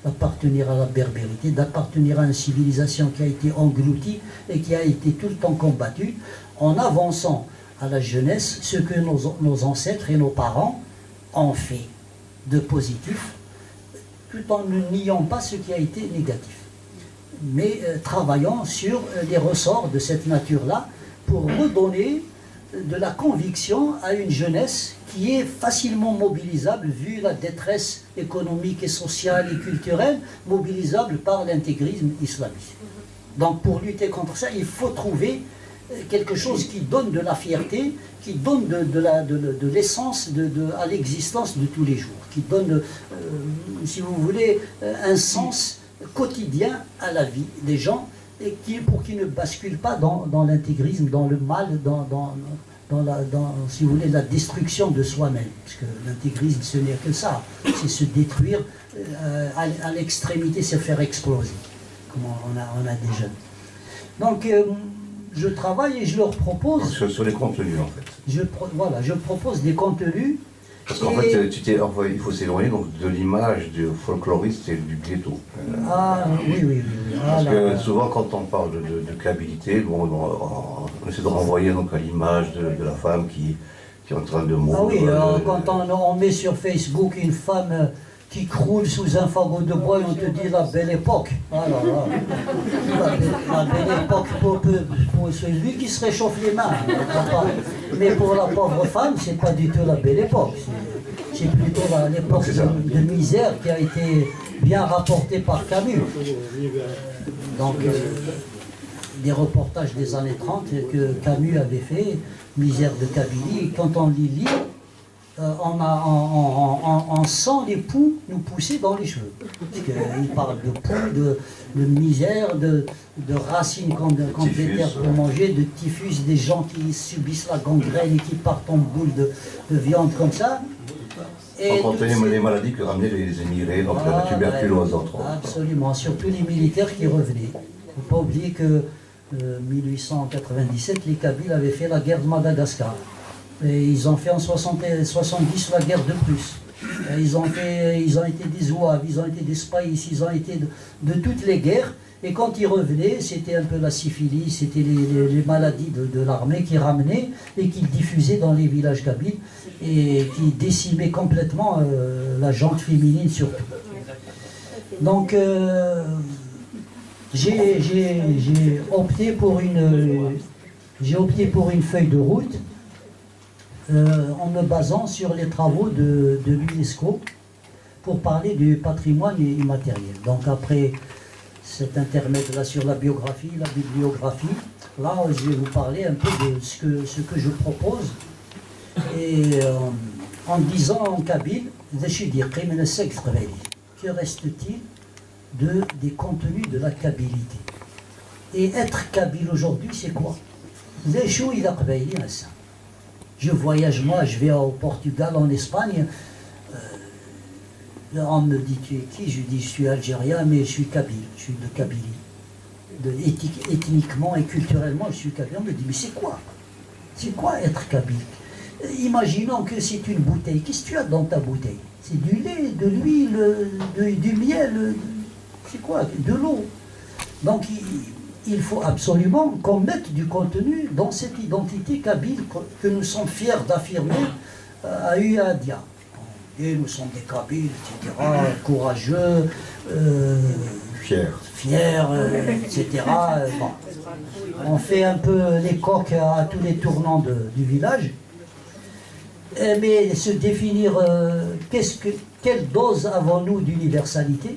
d'appartenir à la berbérité, d'appartenir à une civilisation qui a été engloutie et qui a été tout le temps combattue, en avançant à la jeunesse ce que nos ancêtres et nos parents ont fait de positif, tout en ne niant pas ce qui a été négatif. Mais travaillant sur les ressorts de cette nature-là pour redonner de la conviction à une jeunesse qui est facilement mobilisable, vu la détresse économique et sociale et culturelle, mobilisable par l'intégrisme islamiste. Donc pour lutter contre ça, il faut trouver quelque chose qui donne de la fierté, qui donne de l'essence à l'existence de tous les jours, qui donne, si vous voulez, un sens quotidien à la vie des gens, et pour qu'ils ne basculent pas dans l'intégrisme, dans le mal, si vous voulez, la destruction de soi-même. Parce que l'intégrisme, ce n'est que ça, c'est se détruire à l'extrémité, se faire exploser, comme on a des jeunes. Donc, je travaille et je leur propose... Sur les contenus, en fait. Voilà, je propose des contenus. Parce qu'en fait, il faut s'éloigner de l'image du folkloriste et du ghetto. Ah, oui. Parce que souvent, quand on parle de câbilité, bon, on essaie de renvoyer donc, à l'image de la femme qui est en train de mourir. Ah oui, quand on met sur Facebook une femme qui croule sous un fagot de bois et on te dit la belle époque. Alors, la belle époque pour celui qui se réchauffe les mains. Mais pour la pauvre femme, c'est pas du tout la belle époque. C'est plutôt l'époque de misère qui a été bien rapportée par Camus. Donc, des reportages des années 30 que Camus avait fait, Misère de Kabylie. Quand on les lit, on sent les poux nous pousser dans les cheveux. Il parle de poux, de misère, de racines qu'on déterre pour manger, de typhus, des gens qui subissent la gangrène et qui partent en boule de viande comme ça. Et on comptait les maladies que ramenaient les émigrés, donc la tuberculose entre autres. Absolument, surtout les militaires qui revenaient. Il ne faut pas oublier que 1897, les Kabyles avaient fait la guerre de Madagascar. Et ils ont fait en 70 la guerre de plus. Et ils ont été des Zouaves, ils ont été des Spahis, ils ont été de toutes les guerres. Et quand ils revenaient, c'était un peu la syphilis, c'était les maladies de l'armée qui ramenaient et qui diffusaient dans les villages kabyles et qui décimaient complètement la gente féminine surtout. Donc j'ai opté pour une feuille de route en me basant sur les travaux de l'UNESCO pour parler du patrimoine immatériel. Donc après cet intermède-là sur la biographie, la bibliographie, là je vais vous parler un peu de ce que je propose. Et en disant en kabyle, que reste-t-il des contenus de la kabilité? Et être kabyle aujourd'hui, c'est quoi? Je voyage, moi, je vais au Portugal, en Espagne. On me dit, tu es qui? Je dis, je suis algérien, mais je suis kabyle, je suis de Kabylie. Ethniquement et culturellement, je suis kabyle. On me dit, mais c'est quoi? C'est quoi être kabyle? Imaginons que c'est une bouteille. Qu'est-ce que tu as dans ta bouteille? C'est du lait, de l'huile, du miel, c'est quoi? De l'eau. Donc, il faut absolument qu'on mette du contenu dans cette identité kabyle que nous sommes fiers d'affirmer à Uadia. Et nous sommes des Kabyles, etc., courageux, fiers, etc. Bon. On fait un peu les coqs à tous les tournants du village. Mais se définir, quelle dose avons-nous d'universalité?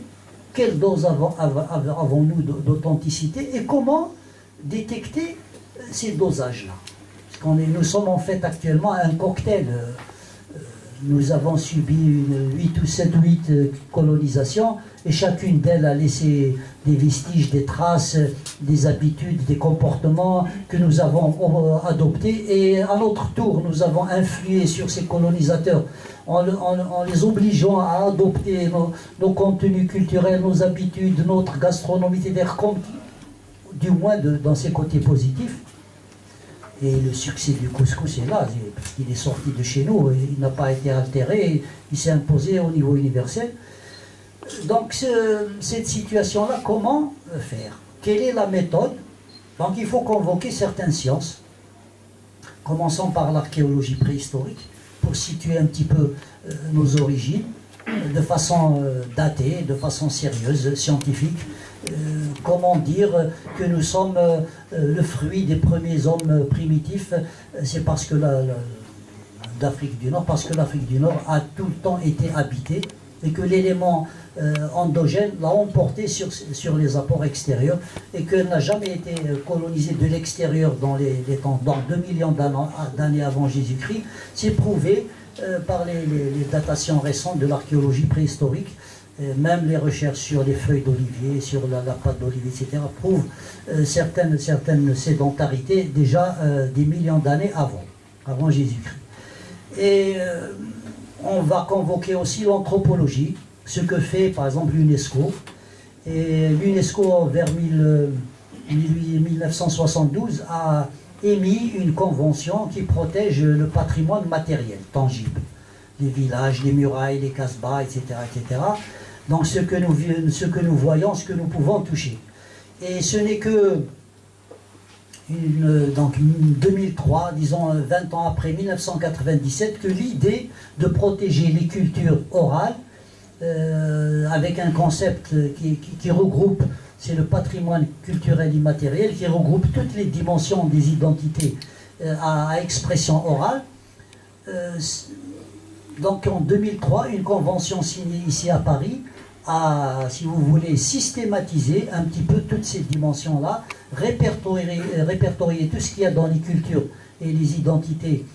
Quelle dose avons-nous d'authenticité? Et comment détecter ces dosages-là? Parce nous sommes en fait actuellement un cocktail. Nous avons subi 8 ou 7 ou 8 colonisations et chacune d'elles a laissé des vestiges, des traces, des habitudes, des comportements que nous avons adoptés et à notre tour nous avons influé sur ces colonisateurs en les obligeant à adopter nos contenus culturels, nos habitudes, notre gastronomie, c'est-à-dire du moins dans ses côtés positifs. Et le succès du couscous est là, parce qu'il est sorti de chez nous, il n'a pas été altéré, il s'est imposé au niveau universel. Donc cette situation-là, comment faire? Quelle est la méthode? Donc il faut convoquer certaines sciences. Commençons par l'archéologie préhistorique, pour situer un petit peu nos origines, de façon datée, de façon sérieuse, scientifique. Comment dire que nous sommes le fruit des premiers hommes primitifs? C'est parce que d'Afrique du Nord, parce que l'Afrique du Nord a tout le temps été habitée et que l'élément endogène l'a emporté sur les apports extérieurs et qu'elle n'a jamais été colonisée de l'extérieur dans 2 millions d'années avant Jésus-Christ. C'est prouvé par les datations récentes de l'archéologie préhistorique. Même les recherches sur les feuilles d'olivier, sur la pâte d'olivier, etc., prouvent certaines sédentarités déjà des millions d'années avant Jésus-Christ. Et on va convoquer aussi l'anthropologie, ce que fait par exemple l'UNESCO. Et l'UNESCO, vers 1972, a émis une convention qui protège le patrimoine matériel, tangible. Les villages, les murailles, les casbahs, etc., etc. Donc ce que nous voyons, ce que nous pouvons toucher. Et ce n'est que donc 2003, disons 20 ans après 1997, que l'idée de protéger les cultures orales avec un concept qui regroupe, c'est le patrimoine culturel immatériel, qui regroupe toutes les dimensions des identités à expression orale. Donc en 2003, une convention signée ici à Paris à, si vous voulez, systématiser un petit peu toutes ces dimensions-là, répertorier tout ce qu'il y a dans les cultures et les identités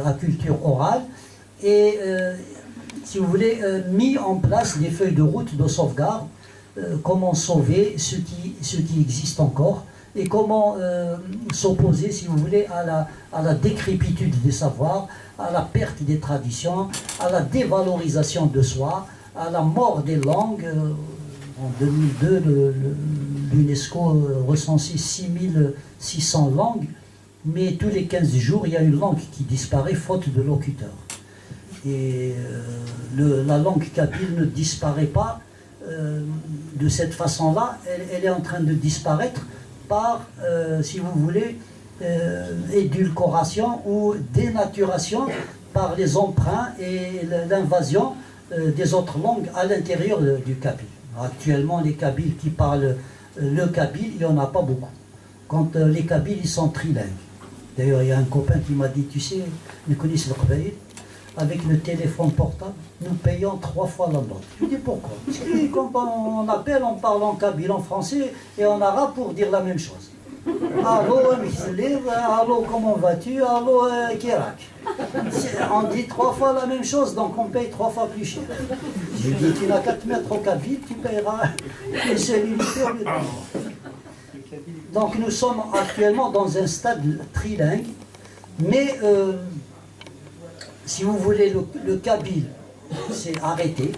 à culture orale, et, si vous voulez, mis en place des feuilles de route de sauvegarde, comment sauver ce qui existe encore, et comment s'opposer, si vous voulez, à la décrépitude des savoirs, à la perte des traditions, à la dévalorisation de soi, à la mort des langues. En 2002, l'UNESCO recensait 6600 langues, mais tous les 15 jours, il y a une langue qui disparaît faute de locuteurs. Et la langue kabyle ne disparaît pas de cette façon-là, elle est en train de disparaître par, si vous voulez, édulcoration ou dénaturation par les emprunts et l'invasion des autres langues à l'intérieur du kabyle. Actuellement, les kabyles qui parlent le kabyle, il n'y en a pas beaucoup. Quand les kabyles, ils sont trilingues. D'ailleurs, il y a un copain qui m'a dit, tu sais, nous connaissons le kabyle, avec le téléphone portable, nous payons 3 fois la note. Je lui dis pourquoi? Parce que quand on appelle, on parle en kabyle, en français et en arabe pour dire la même chose. Allô, allô, comment vas-tu? Allô, Kirak. On dit 3 fois la même chose, donc on paye 3 fois plus cher. Je lui dis, tu n'as qu'à te mettre au kabyle, tu payeras une seule unité au lieu de... Donc nous sommes actuellement dans un stade trilingue, mais si vous voulez, le kabyle s'est arrêté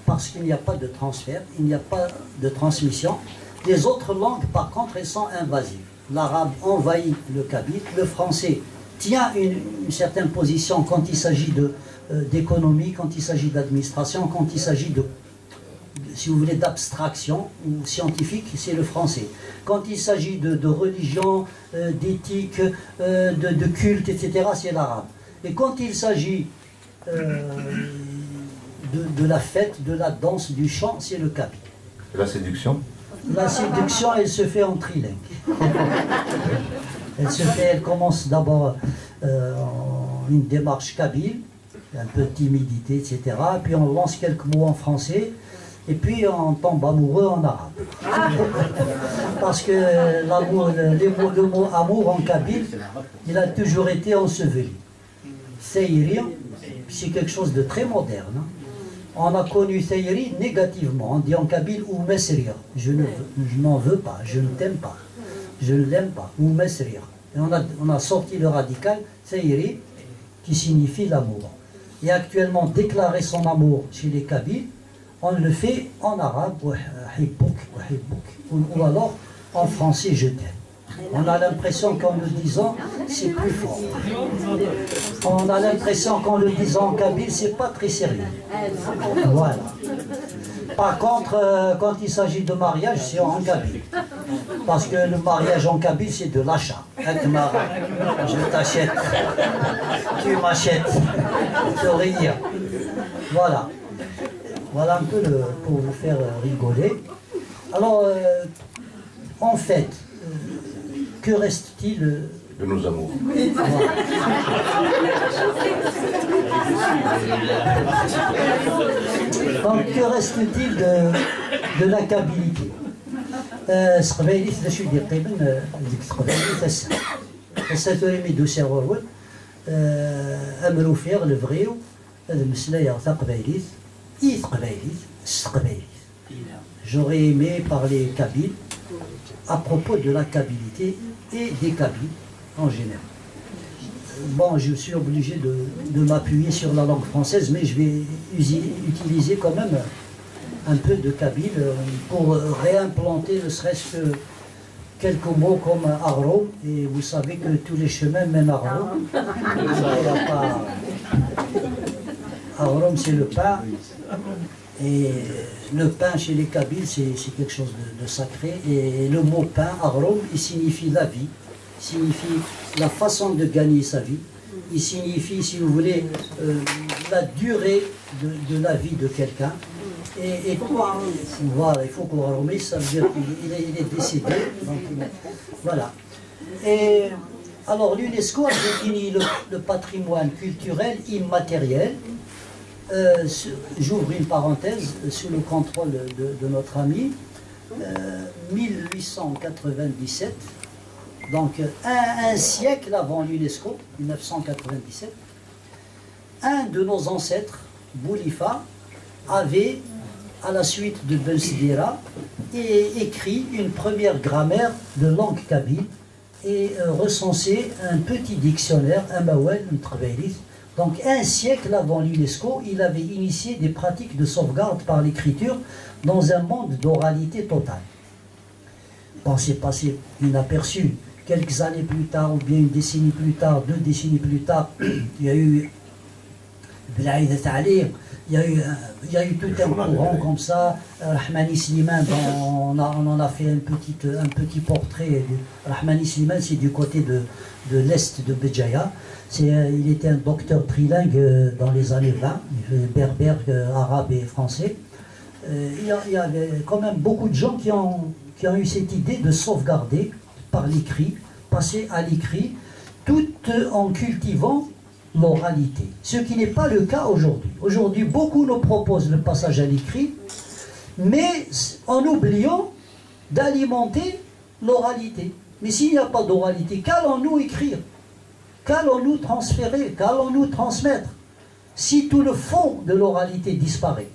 parce qu'il n'y a pas de transfert, il n'y a pas de transmission. Les autres langues, par contre, elles sont invasives. L'arabe envahit le kabyle, le français tient une certaine position quand il s'agit d'économie, quand il s'agit d'administration, quand il s'agit si vous voulez, d'abstraction ou scientifique, c'est le français. Quand il s'agit de religion, d'éthique, de culte, etc., c'est l'arabe. Et quand il s'agit de la fête, de la danse, du chant, c'est le kabyle. La séduction? La séduction, elle se fait en trilingue. Elle commence d'abord en une démarche kabyle, un peu de timidité, etc. Puis on lance quelques mots en français, et puis on tombe amoureux en arabe. Parce que le mot amour en kabyle, il a toujours été enseveli. Seyri, c'est quelque chose de très moderne. On a connu Seyri négativement. On dit en kabyle ou mesrir. Je n'en veux pas, je ne t'aime pas, je ne l'aime pas. Ou mesrir. Et on a sorti le radical Seyri qui signifie l'amour. Et actuellement, déclarer son amour chez les kabyles, on le fait en arabe ou alors en français je t'aime. On a l'impression qu'en le disant, c'est plus fort. On a l'impression qu'en le disant en kabyle, c'est pas très sérieux. Voilà. Par contre, quand il s'agit de mariage, c'est en kabyle. Parce que le mariage en kabyle, c'est de l'achat. Je t'achète. Tu m'achètes. De rire. Voilà. Voilà un peu pour vous faire rigoler. Alors, en fait, que reste-t-il de nos amours? Donc, que reste-t-il de la kabylité? سقبايليت باش يدير تقريبا ديك السقبايليت الساتوري ميدو سيرور امرو فيغ الفغيو هذا المسلايا تقبايليت اي تقبايليت السقبايليت. J'aurais aimé parler kabyle à propos de la kabylété et des kabyles en général. Bon, je suis obligé de m'appuyer sur la langue française, mais je vais utiliser quand même un peu de kabyle pour réimplanter ne serait-ce que quelques mots comme Arom, et vous savez que tous les chemins mènent à Rome. Arom, c'est le pain, et le pain chez les Kabyles, c'est quelque chose de sacré, et le mot pain, Arom, il signifie la vie, il signifie la façon de gagner sa vie, il signifie, si vous voulez, la durée de la vie de quelqu'un. Et voilà, il faut qu'on remise, ça veut dire qu'il est décédé. Donc, voilà. Et alors l'UNESCO a défini le patrimoine culturel immatériel j'ouvre une parenthèse, sous le contrôle de notre ami, 1897, donc un siècle avant l'UNESCO, 1997, un de nos ancêtres, Boulifa, avait, à la suite de Ben Sdira, écrit une première grammaire de langue kabyle et recensé un petit dictionnaire, un Mawel, un Travailis. Donc un siècle avant l'UNESCO, il avait initié des pratiques de sauvegarde par l'écriture dans un monde d'oralité totale. Bon, c'est passé inaperçu. Quelques années plus tard, ou bien une décennie plus tard, 2 décennies plus tard, il y a eu il y a eu tout un courant comme ça. Rahmani Slimane, on en a fait un petit portrait. Rahmani Slimane, c'est du côté de l'est de Béjaïa. Il était un docteur trilingue dans les années 20, berbère, arabe et français. Il y avait quand même beaucoup de gens qui ont eu cette idée de sauvegarder par l'écrit, passer à l'écrit, tout en cultivant l'oralité. Ce qui n'est pas le cas aujourd'hui. Aujourd'hui, beaucoup nous proposent le passage à l'écrit, mais en oubliant d'alimenter l'oralité. Mais s'il n'y a pas d'oralité, qu'allons-nous écrire? Qu'allons-nous transférer? Qu'allons-nous transmettre? Si tout le fond de l'oralité disparaît,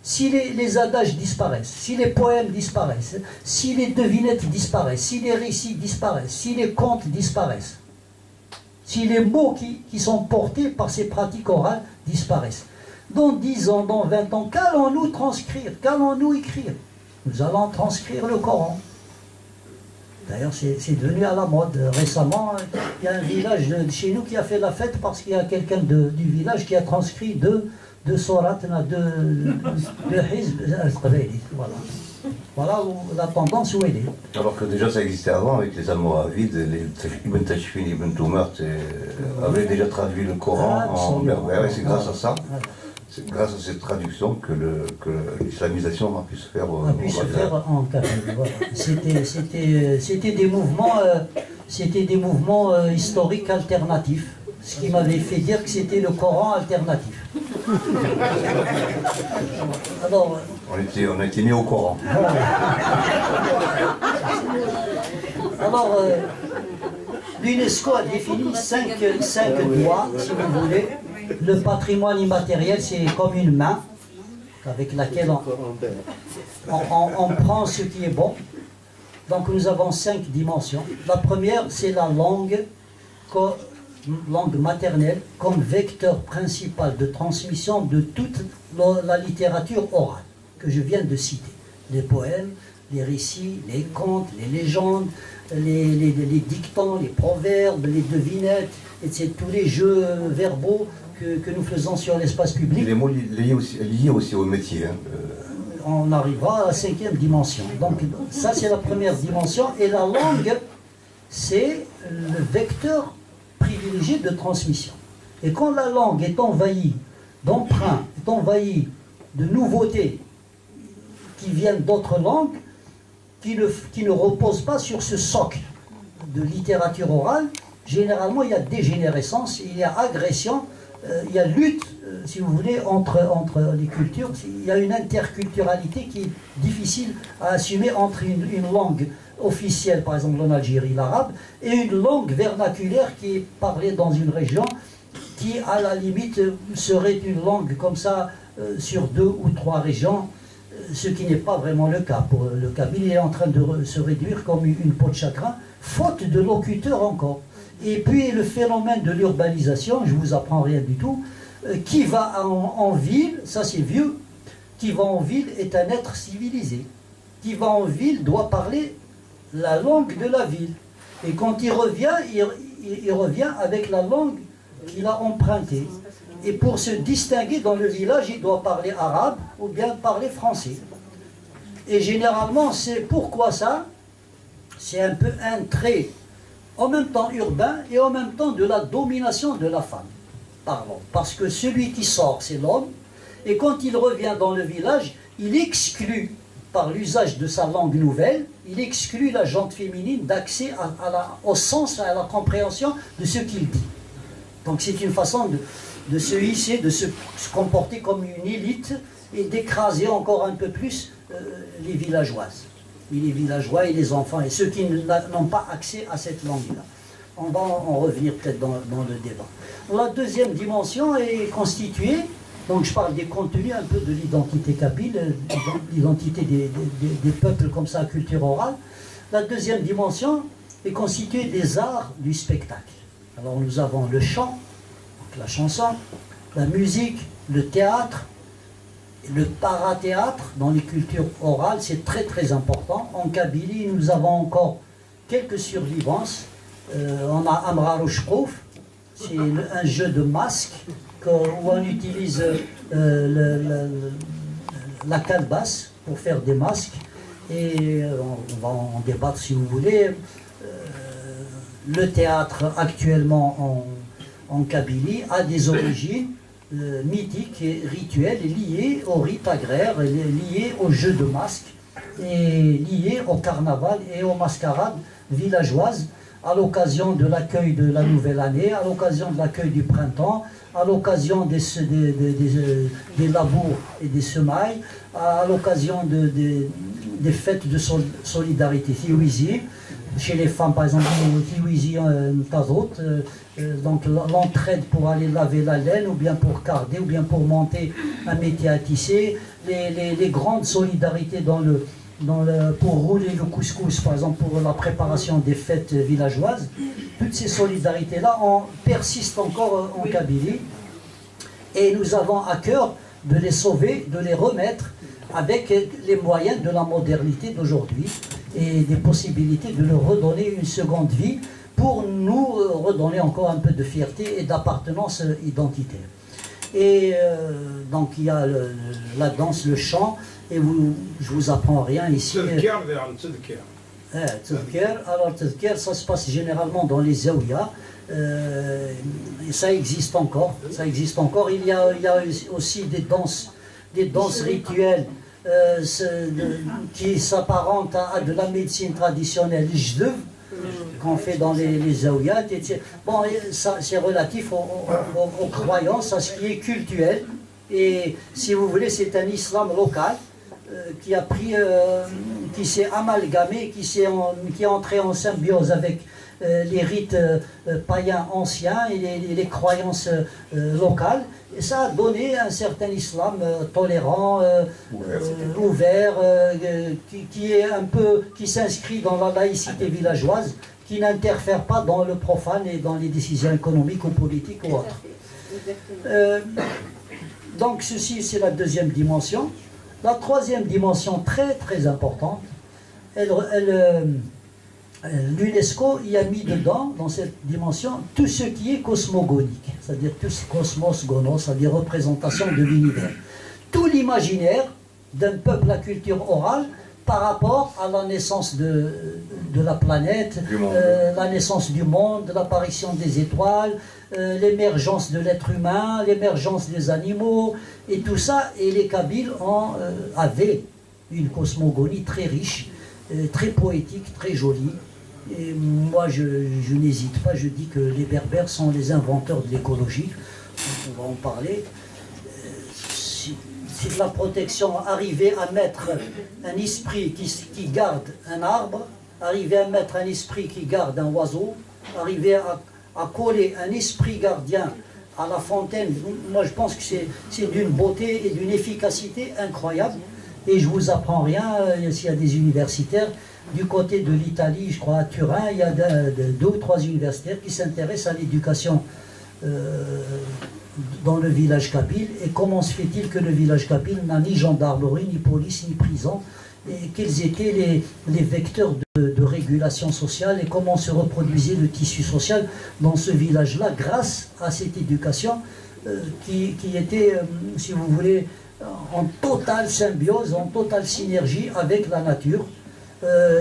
si les adages disparaissent, si les poèmes disparaissent, si les devinettes disparaissent, si les récits disparaissent, si les contes disparaissent, si les mots qui sont portés par ces pratiques orales disparaissent, dans 10 ans, dans 20 ans, qu'allons-nous transcrire? Qu'allons-nous écrire? Nous allons transcrire le Coran. D'ailleurs, c'est devenu à la mode. Récemment, il y a un village chez nous qui a fait la fête parce qu'il y a quelqu'un du village qui a transcrit deux sourates, de Hizb al-Qabaili. Voilà la tendance où elle est. Alors que déjà ça existait avant avec les Almoravides, les Ibn Tashfin, Ibn Toumart avaient déjà traduit le Coran en berbère, et c'est grâce à ça, c'est grâce à cette traduction que l'islamisation a pu se faire en kabyle. Voilà. C'était des mouvements historiques alternatifs, ce qui m'avait fait dire que c'était le Coran alternatif. Alors, on a été mis au Coran. Alors, l'UNESCO a défini 5 droits, si vous voulez. Le patrimoine immatériel, c'est comme une main avec laquelle on prend ce qui est bon. Donc nous avons 5 dimensions. La première, c'est la langue maternelle comme vecteur principal de transmission de toute la littérature orale que je viens de citer. Les poèmes, les récits, les contes, les légendes, les dictons, les proverbes, les devinettes, etc. Tous les jeux verbaux que nous faisons sur l'espace public. Les mots liés aussi au métier. On arrivera à la 5e dimension. Donc ça, c'est la première dimension. Et la langue, c'est le vecteur privilégié de transmission. Et quand la langue est envahie d'emprunts, est envahie de nouveautés qui viennent d'autres langues, qui ne reposent pas sur ce socle de littérature orale, généralement il y a dégénérescence, il y a agression, il y a lutte, si vous voulez, entre les cultures. Il y a une interculturalité qui est difficile à assumer entre une langue officielle, par exemple en Algérie, l'arabe, et une langue vernaculaire qui est parlée dans une région qui, à la limite, serait une langue comme ça sur 2 ou 3 régions, ce qui n'est pas vraiment le cas. Pour le kabyle, il est en train de se réduire comme une peau de chagrin, faute de locuteurs encore. Et puis le phénomène de l'urbanisation, je ne vous apprends rien du tout, qui va en ville, ça c'est vieux, qui va en ville est un être civilisé. Qui va en ville doit parler la langue de la ville. Et quand il revient, il revient avec la langue qu'il a empruntée. Et pour se distinguer dans le village, il doit parler arabe ou bien parler français. Et généralement, c'est pourquoi ça? C'est un peu un trait en même temps urbain et en même temps de la domination de la femme. Pardon. Parce que celui qui sort, c'est l'homme, et quand il revient dans le village, il exclut, par l'usage de sa langue nouvelle, il exclut la gente féminine d'accès au sens, à la compréhension de ce qu'il dit. Donc c'est une façon de se hisser, de se comporter comme une élite et d'écraser encore un peu plus les villageoises. Et les villageois et les enfants, et ceux qui n'ont pas accès à cette langue-là. On va en revenir peut-être dans le débat. La deuxième dimension est constituée, donc je parle des contenus un peu de l'identité kabyle, l'identité des peuples comme ça, culture orale. La deuxième dimension est constituée des arts du spectacle. Alors nous avons le chant, donc la chanson, la musique, le théâtre, le parathéâtre dans les cultures orales, c'est très très important. En Kabylie, nous avons encore quelques survivances. On a Amrar Oshkouf, c'est un jeu de masques où on utilise la calebasse pour faire des masques. Et on va en débattre si vous voulez. Le théâtre actuellement en Kabylie a des origines mythiques et rituelles liées au rite agraire, liées au jeu de masques et liées au carnaval et aux mascarades villageoises à l'occasion de l'accueil de la nouvelle année, à l'occasion de l'accueil du printemps, à l'occasion des labours et des semailles, à l'occasion des fêtes de solidarité. Tiwizi, chez les femmes par exemple, Tiwizi Tazot, donc l'entraide pour aller laver la laine, ou bien pour carder, ou bien pour monter un métier à tisser, les grandes solidarités pour rouler le couscous, par exemple pour la préparation des fêtes villageoises, toutes ces solidarités-là persistent encore en Kabylie, et nous avons à cœur de les sauver, de les remettre avec les moyens de la modernité d'aujourd'hui et des possibilités de leur redonner une seconde vie pour nous redonner encore un peu de fierté et d'appartenance identitaire. Et donc il y a la danse, le chant, et je vous apprends rien ici. Alors Tadkir, ça se passe généralement dans les zaouïas, et ça existe encore. Il y a aussi des danses rituelles qui s'apparentent à de la médecine traditionnelle, jdeuv, qu'on fait dans les zaouïas. Bon, c'est relatif aux croyances, à ce qui est cultuel, et si vous voulez, c'est un islam local qui s'est amalgamé, qui est entré en symbiose avec les rites païens anciens et les croyances locales. Et ça a donné un certain islam tolérant, ouvert, qui s'inscrit dans la laïcité villageoise, qui n'interfère pas dans le profane et dans les décisions économiques ou politiques ou autres. Donc ceci, c'est la deuxième dimension. La troisième dimension très très importante, l'UNESCO y a mis dedans, dans cette dimension, tout ce qui est cosmogonique, c'est-à-dire tout ce cosmos, gonos, c'est-à-dire représentation de l'univers. Tout l'imaginaire d'un peuple à culture orale par rapport à la naissance de la planète, la naissance du monde, l'apparition des étoiles, l'émergence de l'être humain, l'émergence des animaux, et tout ça. Et les Kabyles avaient une cosmogonie très riche, très poétique, très jolie. Et moi, je n'hésite pas, je dis que les Berbères sont les inventeurs de l'écologie. On va en parler. Si de la protection, arriver à mettre un esprit qui garde un arbre, arriver à mettre un esprit qui garde un oiseau, arriver à coller un esprit gardien à la fontaine, moi je pense que c'est d'une beauté et d'une efficacité incroyable. Et je ne vous apprends rien, s'il y a des universitaires, du côté de l'Italie, je crois à Turin, il y a deux ou trois universitaires qui s'intéressent à l'éducation dans le village kabyle. Et comment se fait-il que le village kabyle n'a ni gendarmerie, ni police, ni prison, et quels étaient les vecteurs de régulation sociale et comment se reproduisait le tissu social dans ce village-là grâce à cette éducation qui était, si vous voulez, en totale symbiose, en totale synergie avec la nature.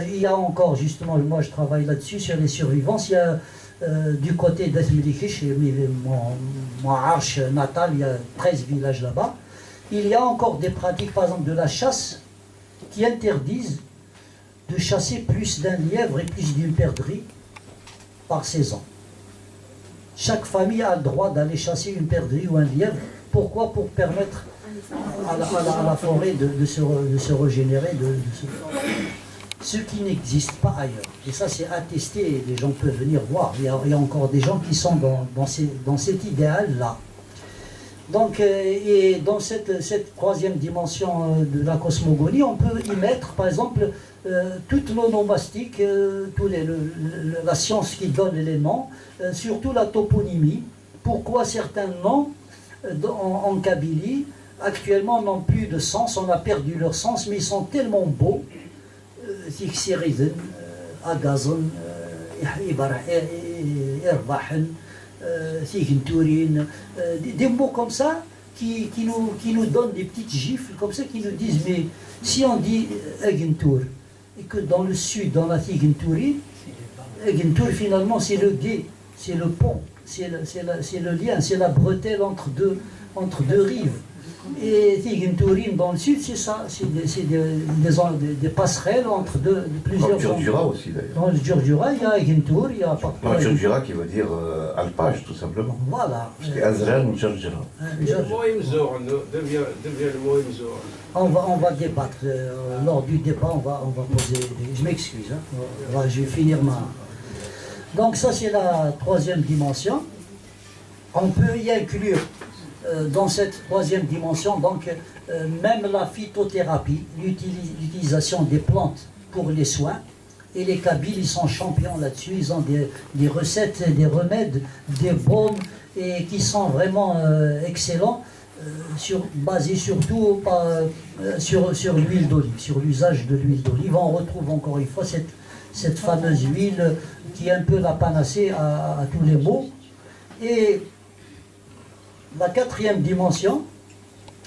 Il y a encore, justement, moi je travaille là-dessus, sur les survivances, il y a du côté d'Azmilikish, mon arche natale, il y a 13 villages là-bas. Il y a encore des pratiques, par exemple, de la chasse, qui interdisent de chasser plus d'un lièvre et plus d'une perdrix par saison. chaque famille a le droit d'aller chasser une perdrix ou un lièvre. Pourquoi? Pour permettre à la forêt de se régénérer, ce qui n'existe pas ailleurs. Et ça, c'est attesté, les gens peuvent venir voir. Il y a encore des gens qui sont dans cet idéal-là. Donc, et dans cette troisième dimension de la cosmogonie, on peut y mettre, par exemple, toute l'onomastique, la science qui donne les noms, surtout la toponymie. Pourquoi certains noms en Kabylie, actuellement, n'ont plus de sens, on a perdu leur sens, mais ils sont tellement beaux. Tixirizn, Agazon, Irbahen, Tiginturin, des mots comme ça qui nous donnent des petites gifles, comme ça, qui nous disent, mais si on dit Agintur, et que dans le sud, dans la Tiginturin, Agintur finalement c'est le gué, c'est le pont, c'est le lien, c'est la bretelle entre deux rives. Et Tiginturin dans le sud, c'est ça, c'est des passerelles entre plusieurs. Dans le Djurdjura aussi d'ailleurs. Dans le Djurdjura, il y a Agintur, il y a pas. Dans le Djurdjura qui veut dire alpage tout simplement. Voilà. C'est Azran ou Djurdjura. On va débattre. Lors du débat, on va poser. Je m'excuse. Hein. Je vais finir ma. Donc ça, c'est la troisième dimension. On peut y inclure dans cette troisième dimension, donc même la phytothérapie, l'utilisation des plantes pour les soins. Et les Kabyles, ils sont champions là-dessus. Ils ont des recettes, des remèdes, des baumes, et qui sont vraiment excellents, basés surtout sur l'huile d'olive, sur l'usage de l'huile d'olive. On retrouve encore une fois cette fameuse huile qui est un peu la panacée à tous les maux. Et la quatrième dimension,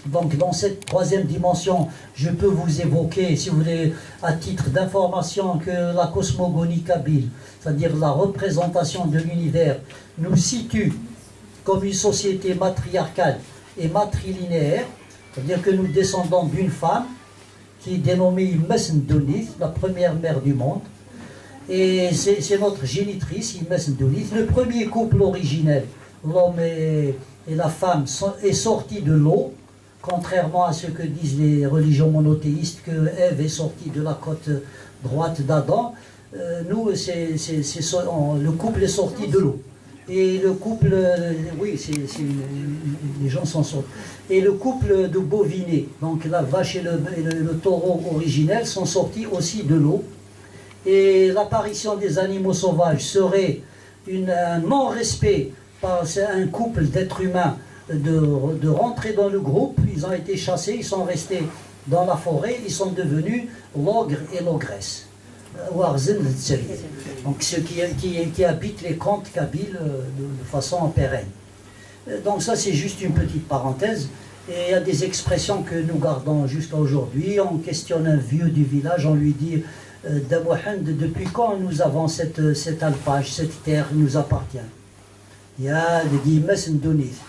donc dans cette troisième dimension, je peux vous évoquer, si vous voulez, à titre d'information, que la cosmogonie kabyle, c'est-à-dire la représentation de l'univers, nous situe comme une société matriarcale et matrilinéaire, c'est-à-dire que nous descendons d'une femme qui est dénommée Mesndonith, la première mère du monde, et c'est notre génitrice, Mesndonith, le premier couple originel. L'homme et la femme est sorti de l'eau, contrairement à ce que disent les religions monothéistes, que Ève est sortie de la côte droite d'Adam. Nous, le couple est sorti de l'eau. Et le couple, oui, les gens s'en sortent. Et le couple de bovinés, donc la vache et le taureau originel, sont sortis aussi de l'eau. Et l'apparition des animaux sauvages serait un non-respect par un couple d'êtres humains de rentrer dans le groupe. Ils ont été chassés, ils sont restés dans la forêt, ils sont devenus l'ogre et l'ogresse. Donc ceux qui habitent les contes kabyles de façon pérenne. Donc ça, c'est juste une petite parenthèse. Et il y a des expressions que nous gardons jusqu'à aujourd'hui. On questionne un vieux du village, on lui dit depuis quand nous avons cet alpage, cette terre nous appartient? Il y a des guillemets Ndonith,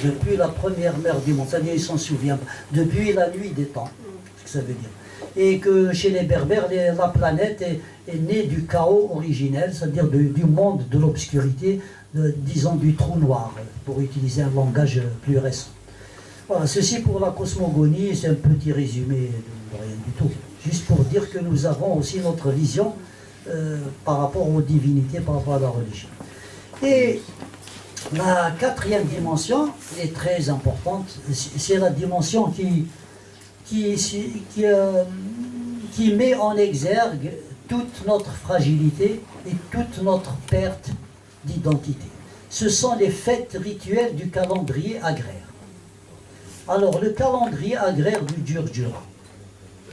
depuis la première mère du monde, c'est-à-dire ils s'en souviennent, depuis la nuit des temps, ce que ça veut dire. Et que chez les Berbères, la planète est née du chaos originel, c'est-à-dire du monde de l'obscurité, disons du trou noir, pour utiliser un langage plus récent. Voilà, ceci pour la cosmogonie, c'est un petit résumé de rien du tout. Juste pour dire que nous avons aussi notre vision par rapport aux divinités, par rapport à la religion. Et la quatrième dimension est très importante, c'est la dimension qui met en exergue toute notre fragilité et toute notre perte d'identité. Ce sont les fêtes rituelles du calendrier agraire. Alors, le calendrier agraire du Djurdjura,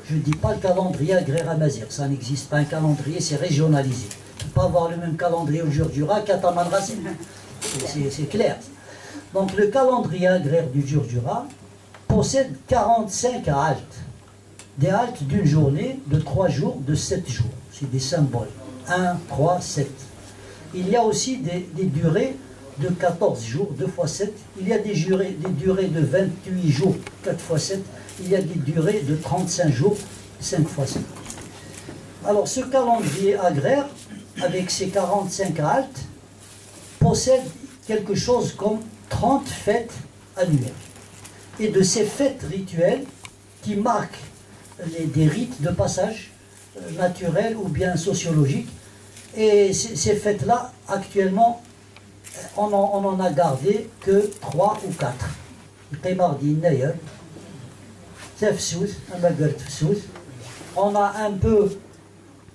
je ne dis pas le calendrier agraire à Mazir, ça n'existe pas un calendrier, c'est régionalisé. On ne peut pas avoir le même calendrier au Djurdjura qu'à Taman Rassin. C'est clair. Donc, le calendrier agraire du Djurdjura possède 45 haltes. Des haltes d'une journée, de 3 jours, de 7 jours. C'est des symboles. 1, 3, 7. Il y a aussi des durées de 14 jours, 2 fois 7. Il y a des durées de 28 jours, 4 fois 7. Il y a des durées de 35 jours, 5 fois 7. Alors ce calendrier agraire, avec ses 45 haltes, possède quelque chose comme 30 fêtes annuelles. Et de ces fêtes rituelles qui marquent des rites de passage naturels ou bien sociologiques. Et ces fêtes-là, actuellement, on n'en a gardé que 3 ou 4. On a un peu,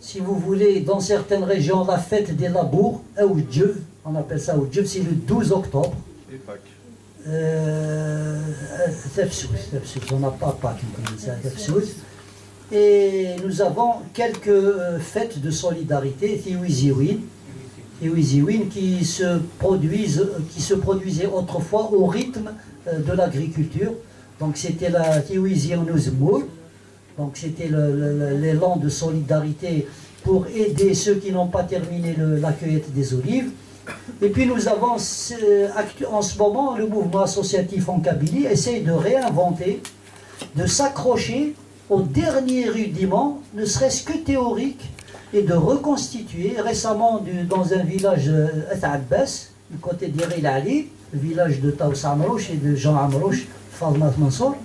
si vous voulez, dans certaines régions, la fête des labours, on appelle ça Oudjev, c'est le 12 octobre. Et Pâques. On n'a pas Pâques, et nous avons quelques fêtes de solidarité, qui se produisaient autrefois au rythme de l'agriculture. Donc c'était la Tiwizi-Ounuzmoul, donc c'était l'élan de solidarité pour aider ceux qui n'ont pas terminé la cueillette des olives. Et puis nous avons en ce moment, le mouvement associatif en Kabylie essaye de réinventer, de s'accrocher au dernier rudiment, ne serait-ce que théorique, et de reconstituer. Récemment, dans un village Abbas, du côté d'Iril Ali, le village de Taous Amrouch et de Jean Amrouch, Falmat Mansour,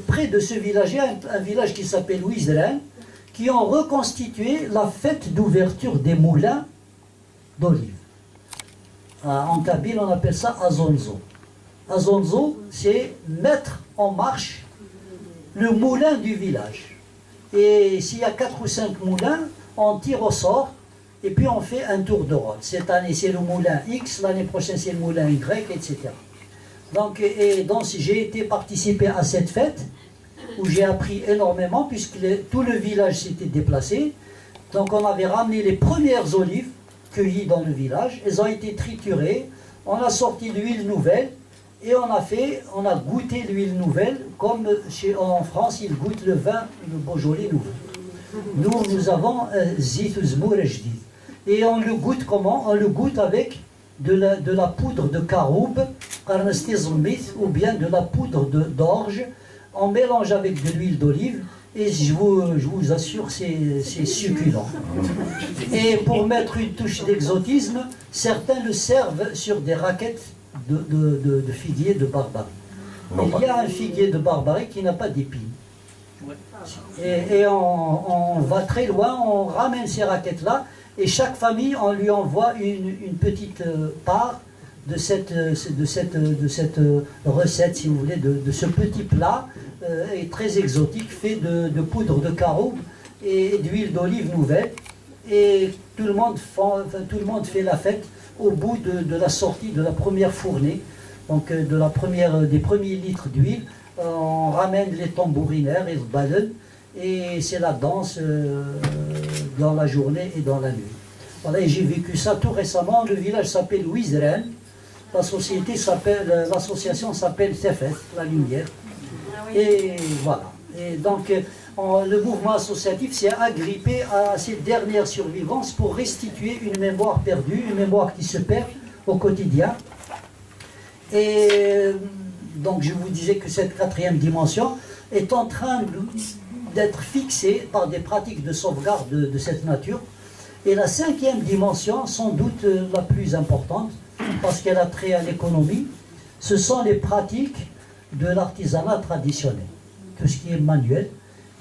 près de ce village, il y a un village qui s'appelle Ouizren, qui ont reconstitué la fête d'ouverture des moulins d'olive. En Kabyle, on appelle ça Azonzo. Azonzo, c'est mettre en marche le moulin du village. Et s'il y a 4 ou 5 moulins, on tire au sort et puis on fait un tour de rôle. Cette année, c'est le moulin X, l'année prochaine, c'est le moulin Y, etc. Donc j'ai été participer à cette fête où j'ai appris énormément puisque tout le village s'était déplacé. Donc on avait ramené les premières olives cueillies dans le village. Elles ont été triturées. On a sorti l'huile nouvelle. Et on a goûté l'huile nouvelle, comme en France, ils goûtent le vin, le Beaujolais nouveau. Nous avons Zitouzmour Ejdid. Et on le goûte comment? On le goûte avec de la poudre de caroube, ou bien de la poudre d'orge. On mélange avec de l'huile d'olive. Et je vous assure, c'est succulent. Et pour mettre une touche d'exotisme, certains le servent sur des raquettes de figuier de Barbarie. Il y a un figuier de Barbarie qui n'a pas d'épines. Et on va très loin, on ramène ces raquettes-là, et chaque famille, on lui envoie une petite part de cette recette, si vous voulez, de ce petit plat très exotique, fait de poudre de caroube et d'huile d'olive nouvelle. Et tout le monde fait la fête au bout de la sortie de la première fournée, donc des premiers litres d'huile. On ramène les tambourinaires et le baden, et c'est la danse dans la journée et dans la nuit. Voilà, et j'ai vécu ça tout récemment. Le village s'appelle Ouizren, l'association s'appelle Tefet, la lumière. Et voilà. Et donc le mouvement associatif s'est agrippé à ces dernières survivances pour restituer une mémoire perdue, une mémoire qui se perd au quotidien. Et donc je vous disais que cette 4e dimension est en train d'être fixée par des pratiques de sauvegarde de cette nature. Et la 5e dimension, sans doute la plus importante, parce qu'elle a trait à l'économie, ce sont les pratiques de l'artisanat traditionnel, tout ce qui est manuel.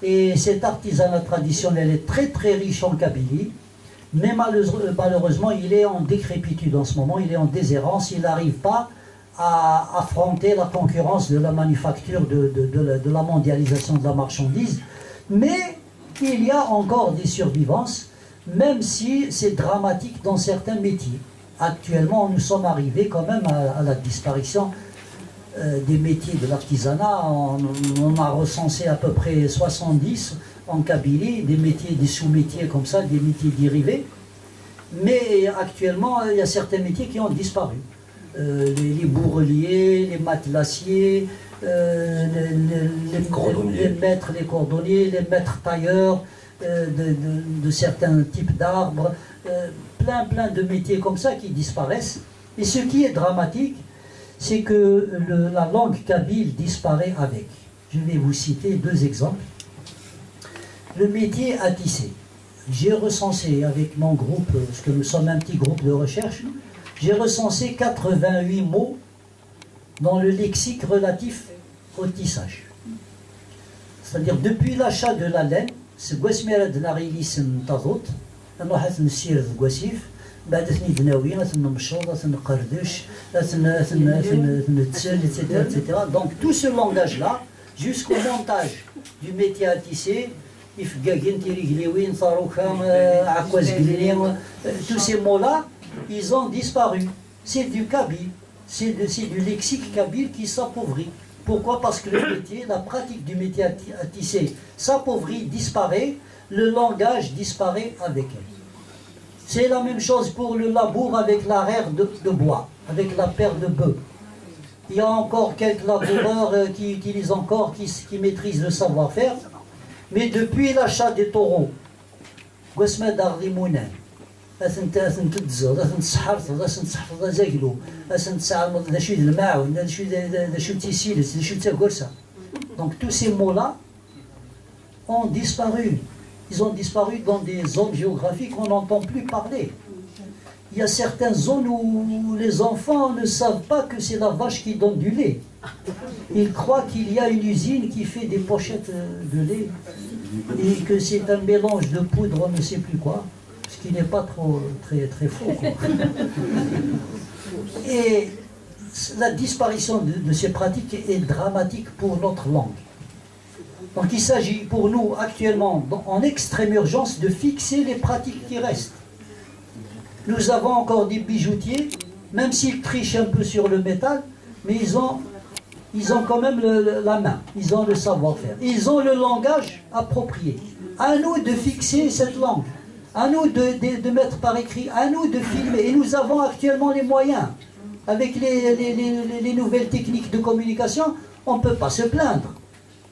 Et cet artisanat traditionnel est très très riche en Kabylie, mais malheureusement il est en décrépitude en ce moment, il est en déshérence, il n'arrive pas à affronter la concurrence de la manufacture, de la mondialisation de la marchandise. Mais il y a encore des survivances, même si c'est dramatique dans certains métiers. Actuellement, nous sommes arrivés quand même à la disparition des métiers de l'artisanat. On a recensé à peu près 70 en Kabylie, des métiers, des sous-métiers comme ça, des métiers dérivés. Mais actuellement, il y a certains métiers qui ont disparu. Les bourreliers, les matelassiers, les maîtres, les cordonniers, les maîtres tailleurs de certains types d'arbres, plein de métiers comme ça qui disparaissent. Et ce qui est dramatique, c'est que la langue kabyle disparaît avec. Je vais vous citer 2 exemples. Le métier à tisser. J'ai recensé avec mon groupe, parce que nous sommes un petit groupe de recherche, j'ai recensé 88 mots dans le lexique relatif au tissage. C'est-à-dire, depuis l'achat de la laine, c'est Gwasmirad Narilis Ntazot, نروح نسير الكواسيف بعد ثني دناوي نمشط نقردش نتسل etc. Donc tout ce langage là jusqu'au montage du métier à tisser, tous ces mots là ils ont disparu. C'est du kabyle, c'est du lexique kabyle qui s'appauvrit. Pourquoi? Parce que le métier, la pratique du métier à tisser s'appauvrit, disparaît, le langage disparaît avec elle. C'est la même chose pour le labour avec l'arère de bois, avec la paire de bœufs. Il y a encore quelques laboureurs qui utilisent encore, qui maîtrisent le savoir-faire, mais depuis l'achat des taureaux, donc tous ces mots-là ont disparu. Ils ont disparu dans des zones géographiques qu'on n'entend plus parler. Il y a certaines zones où les enfants ne savent pas que c'est la vache qui donne du lait. Ils croient qu'il y a une usine qui fait des pochettes de lait et que c'est un mélange de poudre, on ne sait plus quoi, ce qui n'est pas très faux, quoi. Et la disparition de ces pratiques est dramatique pour notre langue. Donc il s'agit pour nous actuellement, en extrême urgence, de fixer les pratiques qui restent. Nous avons encore des bijoutiers, même s'ils trichent un peu sur le métal, mais ils ont quand même la main, ils ont le savoir-faire, ils ont le langage approprié. À nous de fixer cette langue, à nous de mettre par écrit, à nous de filmer. Et nous avons actuellement les moyens. Avec les nouvelles techniques de communication, on ne peut pas se plaindre.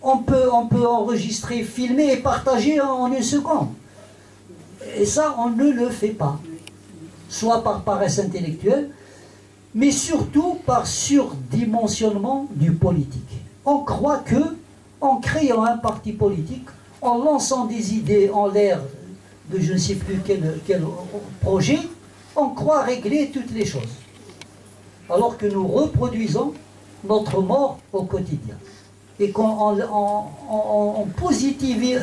On peut enregistrer, filmer et partager en une seconde. Et ça, on ne le fait pas. Soit par paresse intellectuelle, mais surtout par surdimensionnement du politique. On croit que, en créant un parti politique, en lançant des idées en l'air de je ne sais plus quel projet, on croit régler toutes les choses. Alors que nous reproduisons notre mort au quotidien. Et qu'on positive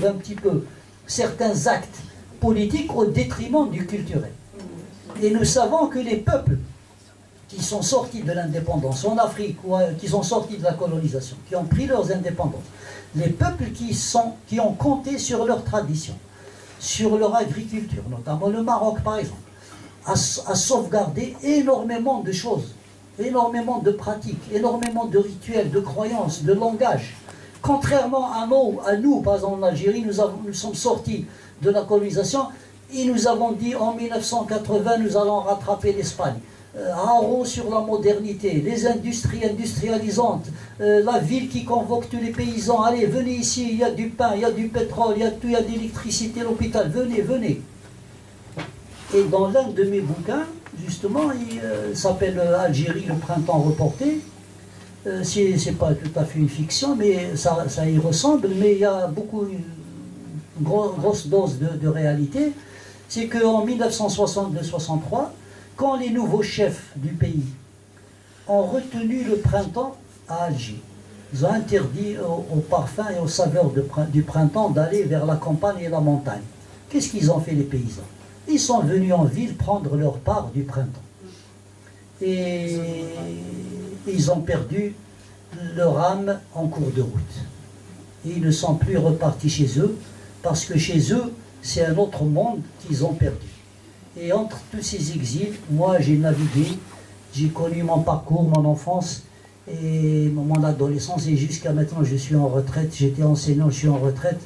un petit peu certains actes politiques au détriment du culturel. Et nous savons que les peuples qui sont sortis de l'indépendance en Afrique, ou qui sont sortis de la colonisation, qui ont pris leurs indépendances, les peuples qui ont compté sur leur tradition, sur leur agriculture, notamment le Maroc par exemple, a sauvegardé énormément de choses, énormément de pratiques, énormément de rituels, de croyances, de langage. Contrairement à nous, par exemple en Algérie, nous sommes sortis de la colonisation et nous avons dit en 1980 nous allons rattraper l'Espagne. Haro sur la modernité, les industries industrialisantes, la ville qui convoque tous les paysans, allez venez ici, il y a du pain, il y a du pétrole, il y a tout, il y a de l'électricité, l'hôpital, venez, venez. Et dans l'un de mes bouquins, justement, il s'appelle Algérie, le printemps reporté. C'est pas tout à fait une fiction, mais ça y ressemble, mais il y a une grosse dose de réalité. C'est qu'en 1962-63, quand les nouveaux chefs du pays ont retenu le printemps à Alger, ils ont interdit aux parfums et aux saveurs du printemps d'aller vers la campagne et la montagne. Qu'est-ce qu'ils ont fait les paysans? Ils sont venus en ville prendre leur part du printemps. Et ils ont perdu leur âme en cours de route. Et ils ne sont plus repartis chez eux, parce que chez eux, c'est un autre monde qu'ils ont perdu. Et entre tous ces exils, moi j'ai navigué, j'ai connu mon parcours, mon enfance et mon adolescence, et jusqu'à maintenant je suis en retraite, j'étais enseignant, je suis en retraite,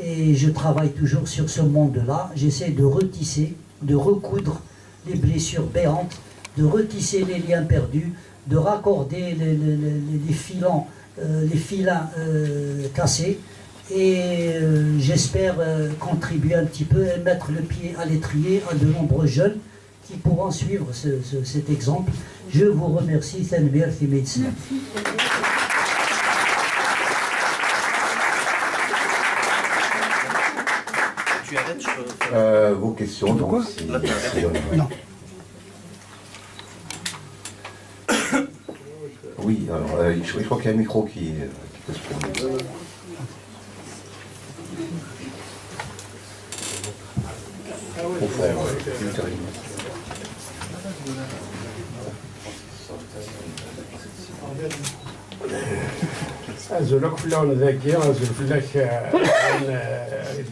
et je travaille toujours sur ce monde-là. J'essaie de retisser, de recoudre les blessures béantes, de retisser les liens perdus, de raccorder les filins cassés, et j'espère contribuer un petit peu et mettre le pied à l'étrier à de nombreux jeunes qui pourront suivre cet exemple. Je vous remercie. Vos questions, donc, Non. Oui, alors je crois qu'il y a un micro qui peut se prendre. Au frère, أزولك فلان ذاكي أزول فلاك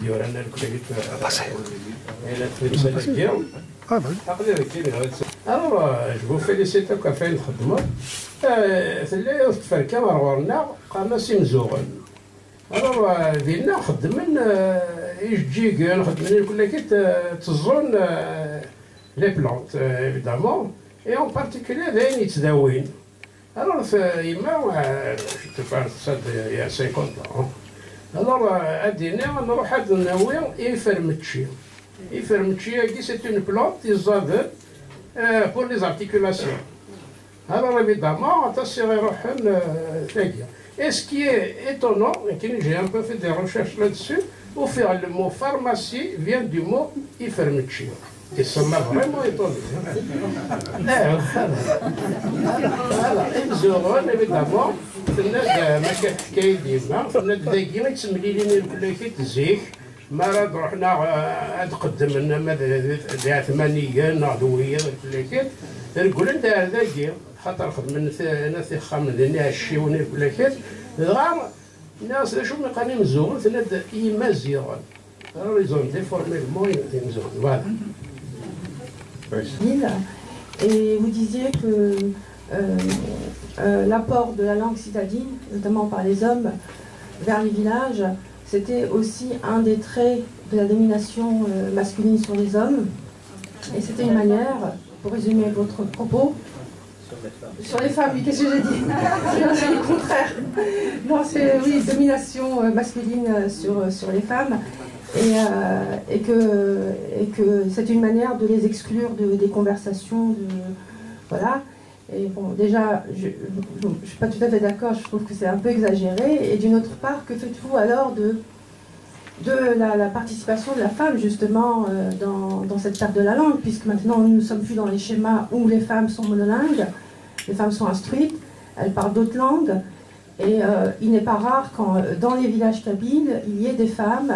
ديورانا الكليت إلى تلمسة ذاكي أقدر ذاكي alors je vous félicite كيف تخدموا تلاقي تفركا مرورنا قام سيمزوغن alors دينا خدمن يجيكن خدمن كل كيت تزون لي بلانت évidemment et en particulier داين يتداوين alors je te parle de ça il y a 50 ans alors أدينا نروح هاد الناوي يفرمتشي c'est une plante يزادن pour les articulations. Alors évidemment, attention et ce qui est étonnant, et que j'ai un peu fait des recherches là-dessus, au faire le mot pharmacie vient du mot ifermetchir. Et ça m'a vraiment étonné. Voilà, évidemment, مرة رحنا قدم لنا ذا ثمانية نعدوية كلاكيت نقول انت هذاكي خاطر خدمنا ناس خامن لنا الشيوني كلاكيت غير الناس شو ما قاني مزوغن ثلاث يمازيغن ريزون ديفورمي الموي يمزوغن فوالا. Et vous disiez que l'apport de la langue citadine, notamment par les hommes, vers les villages, c'était aussi un des traits de la domination masculine sur les hommes. Et c'était une manière, pour résumer votre propos, sur les femmes, oui, qu'est-ce que j'ai dit? Non, c'est le contraire. Non, c'est, oui, domination masculine sur les femmes. Et que c'était une manière de les exclure des conversations, voilà. Et bon, déjà, je ne suis pas tout à fait d'accord, je trouve que c'est un peu exagéré. Et d'une autre part, que faites-vous alors de la participation de la femme, justement, dans cette perte de la langue, puisque maintenant, nous ne sommes plus dans les schémas où les femmes sont monolingues, les femmes sont instruites, elles parlent d'autres langues. Et il n'est pas rare quand, dans les villages kabyles, il y ait des femmes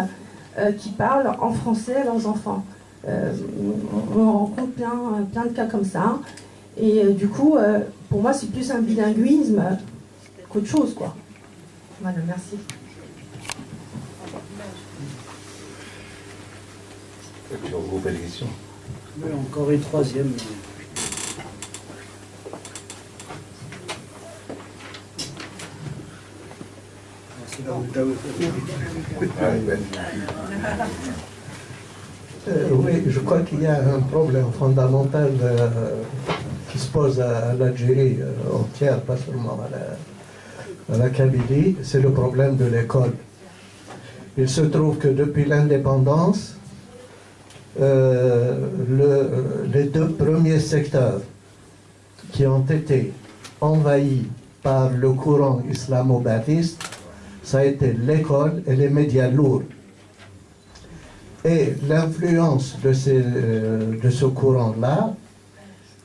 qui parlent en français à leurs enfants. On rencontre plein de cas comme ça. Et du coup, pour moi, c'est plus un bilinguisme qu'autre chose, quoi. Voilà, merci. Tu as regroupé les questions. Oui, encore une troisième. Oui, je crois qu'il y a un problème fondamental qui se pose à l'Algérie entière, pas seulement à la Kabylie, c'est le problème de l'école. Il se trouve que depuis l'indépendance, les deux premiers secteurs qui ont été envahis par le courant islamo-baptiste, ça a été l'école et les médias lourds. Et l'influence de ce courant-là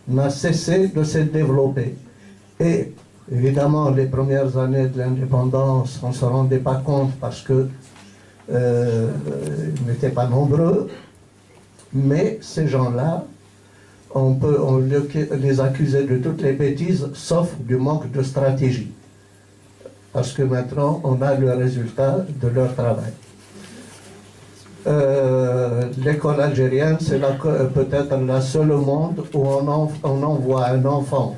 n'a cessé de se développer. Et évidemment, les premières années de l'indépendance, on ne se rendait pas compte parce que ils n'étaient pas nombreux. Mais ces gens-là, on les accusait de toutes les bêtises, sauf du manque de stratégie. Parce que maintenant, on a le résultat de leur travail. L'école algérienne, c'est peut-être la seule au monde où on envoie un enfant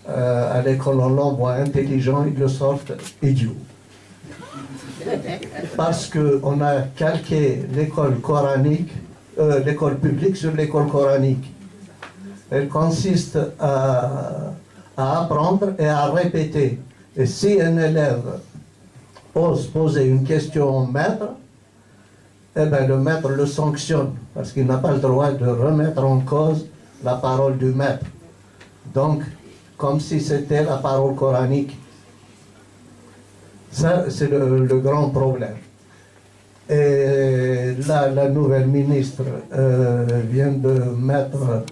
à l'école, on l'envoie intelligent, ils le sortent idiot. Parce qu'on a calqué l'école coranique, l'école publique sur l'école coranique. Elle consiste à apprendre et à répéter. Et si un élève ose poser une question au maître, eh bien le maître le sanctionne, parce qu'il n'a pas le droit de remettre en cause la parole du maître. Donc, comme si c'était la parole coranique. Ça, c'est le grand problème. Et là, la nouvelle ministre vient de mettre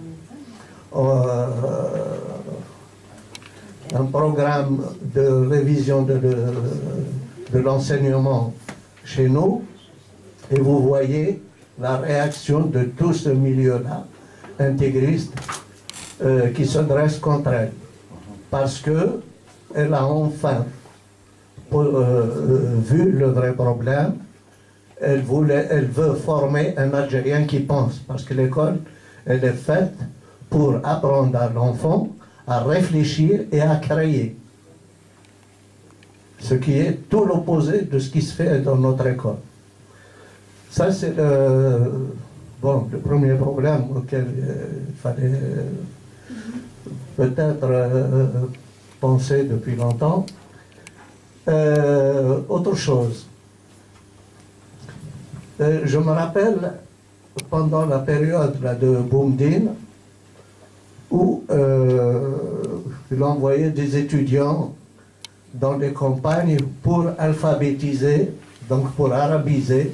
un programme de révision de l'enseignement chez nous, et vous voyez la réaction de tout ce milieu-là, intégriste, qui se dresse contre elle. Parce qu'elle a enfin vu le vrai problème. Elle veut former un Algérien qui pense, parce que l'école, elle est faite pour apprendre à l'enfant à réfléchir et à créer. Ce qui est tout l'opposé de ce qui se fait dans notre école. Ça, c'est le premier problème auquel il fallait peut-être penser depuis longtemps. Autre chose. Je me rappelle, pendant la période là, de Boumdine, où il envoyait des étudiants dans les campagnes pour alphabétiser, donc pour arabiser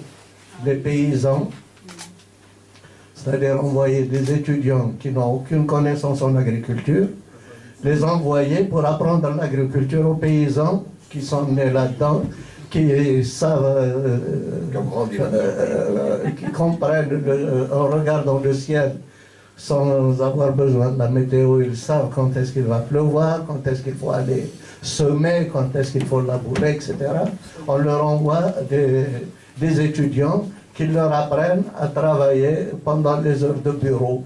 les paysans, c'est-à-dire envoyer des étudiants qui n'ont aucune connaissance en agriculture, les envoyer pour apprendre l'agriculture aux paysans qui sont nés là-dedans, qui savent, qui comprennent en regardant le ciel sans avoir besoin de la météo, ils savent quand est-ce qu'il va pleuvoir, quand est-ce qu'il faut aller semer, quand est-ce qu'il faut labourer, etc. On leur envoie des étudiants qui leur apprennent à travailler pendant les heures de bureau.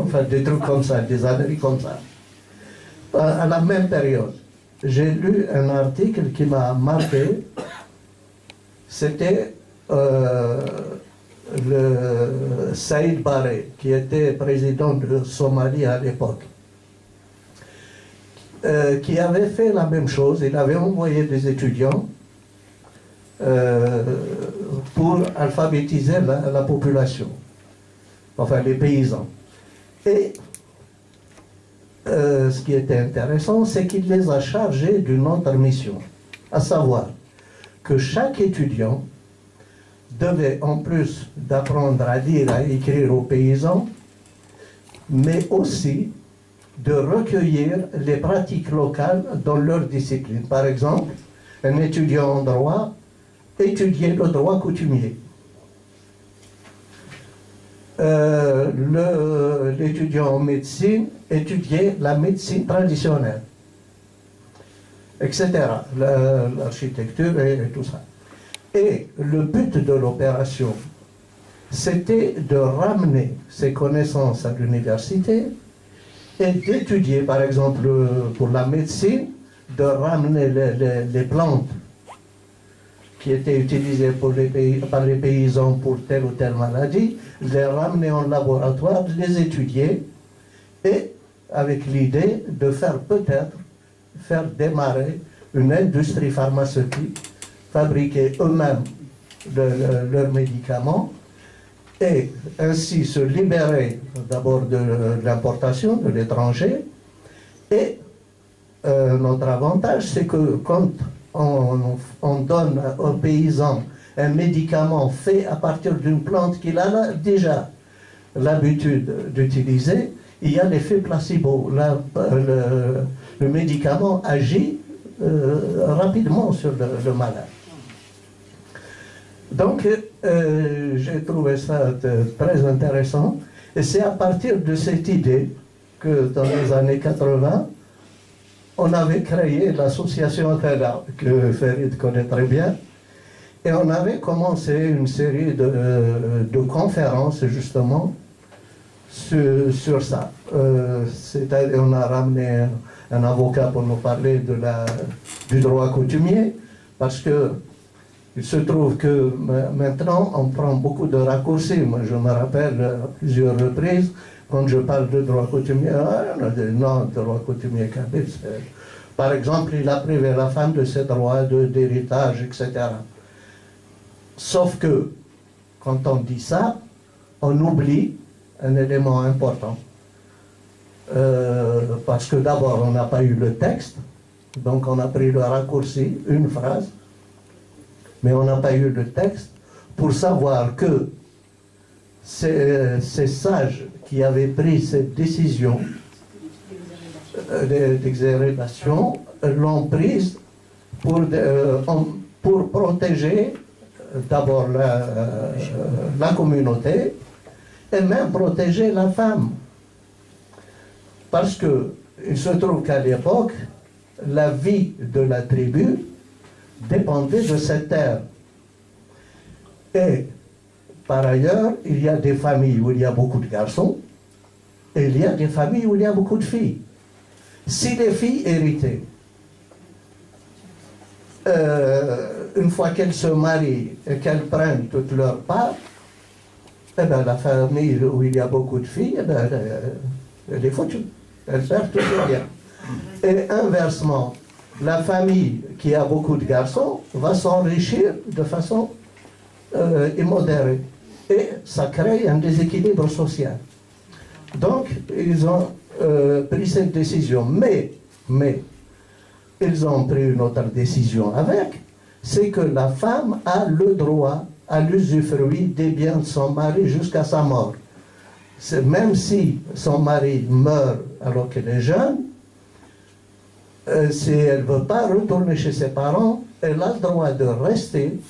Enfin, des trucs comme ça, des âneries comme ça. À la même période, j'ai lu un article qui m'a marqué. C'était le Saïd Barré, qui était président de Somalie à l'époque, qui avait fait la même chose. Il avait envoyé des étudiants pour alphabétiser la population, enfin les paysans. Et ce qui était intéressant, c'est qu'il les a chargés d'une autre mission, à savoir que chaque étudiant devait, en plus d'apprendre à lire, à écrire aux paysans, mais aussi de recueillir les pratiques locales dans leur discipline. Par exemple, un étudiant en droit étudiait le droit coutumier. L'étudiant en médecine étudiait la médecine traditionnelle, etc., l'architecture et tout ça. Et le but de l'opération, c'était de ramener ces connaissances à l'université et d'étudier, par exemple, pour la médecine, de ramener les plantes qui étaient utilisées par les paysans pour telle ou telle maladie, les ramener en laboratoire, les étudier, et avec l'idée de faire démarrer une industrie pharmaceutique, fabriquer eux-mêmes leurs médicaments, et ainsi se libérer d'abord de l'importation de l'étranger. Et notre avantage, c'est que quand on donne aux paysans un médicament fait à partir d'une plante qu'il a déjà l'habitude d'utiliser, il y a l'effet placebo. Le médicament agit rapidement sur le malade. Donc, j'ai trouvé ça très intéressant. Et c'est à partir de cette idée que dans les années 80, on avait créé l'association Tala, que Farid connaît très bien. Et on avait commencé une série de conférences, justement, sur ça. C'est-à-dire, on a ramené un avocat pour nous parler du droit coutumier, parce que il se trouve que maintenant, on prend beaucoup de raccourcis. Moi, je me rappelle à plusieurs reprises, quand je parle de droit coutumier, non, droit coutumier kabyle, par exemple, il a privé la femme de ses droits d'héritage, etc. Sauf que, quand on dit ça, on oublie un élément important. Parce que d'abord, on n'a pas eu le texte, donc on a pris le raccourci, une phrase, mais on n'a pas eu le texte pour savoir que ces sages qui avaient pris cette décision d'exhérédation l'ont prise pour protéger d'abord la communauté et même protéger la femme. Parce qu'il se trouve qu'à l'époque, la vie de la tribu dépendait de cette terre. Et par ailleurs, il y a des familles où il y a beaucoup de garçons et il y a des familles où il y a beaucoup de filles. Si les filles héritaient, une fois qu'elles se marient et qu'elles prennent toute leur part, eh bien, la famille où il y a beaucoup de filles, eh bien, elle est foutue. Elle perd tout le bien. Et inversement, la famille qui a beaucoup de garçons va s'enrichir de façon immodérée. Et ça crée un déséquilibre social. Donc, ils ont pris cette décision. Mais, ils ont pris une autre décision avec, c'est que la femme a le droit à l'usufruit des biens de son mari jusqu'à sa mort. Même si son mari meurt alors qu'elle est jeune, si elle ne veut pas retourner chez ses parents, elle a le droit de rester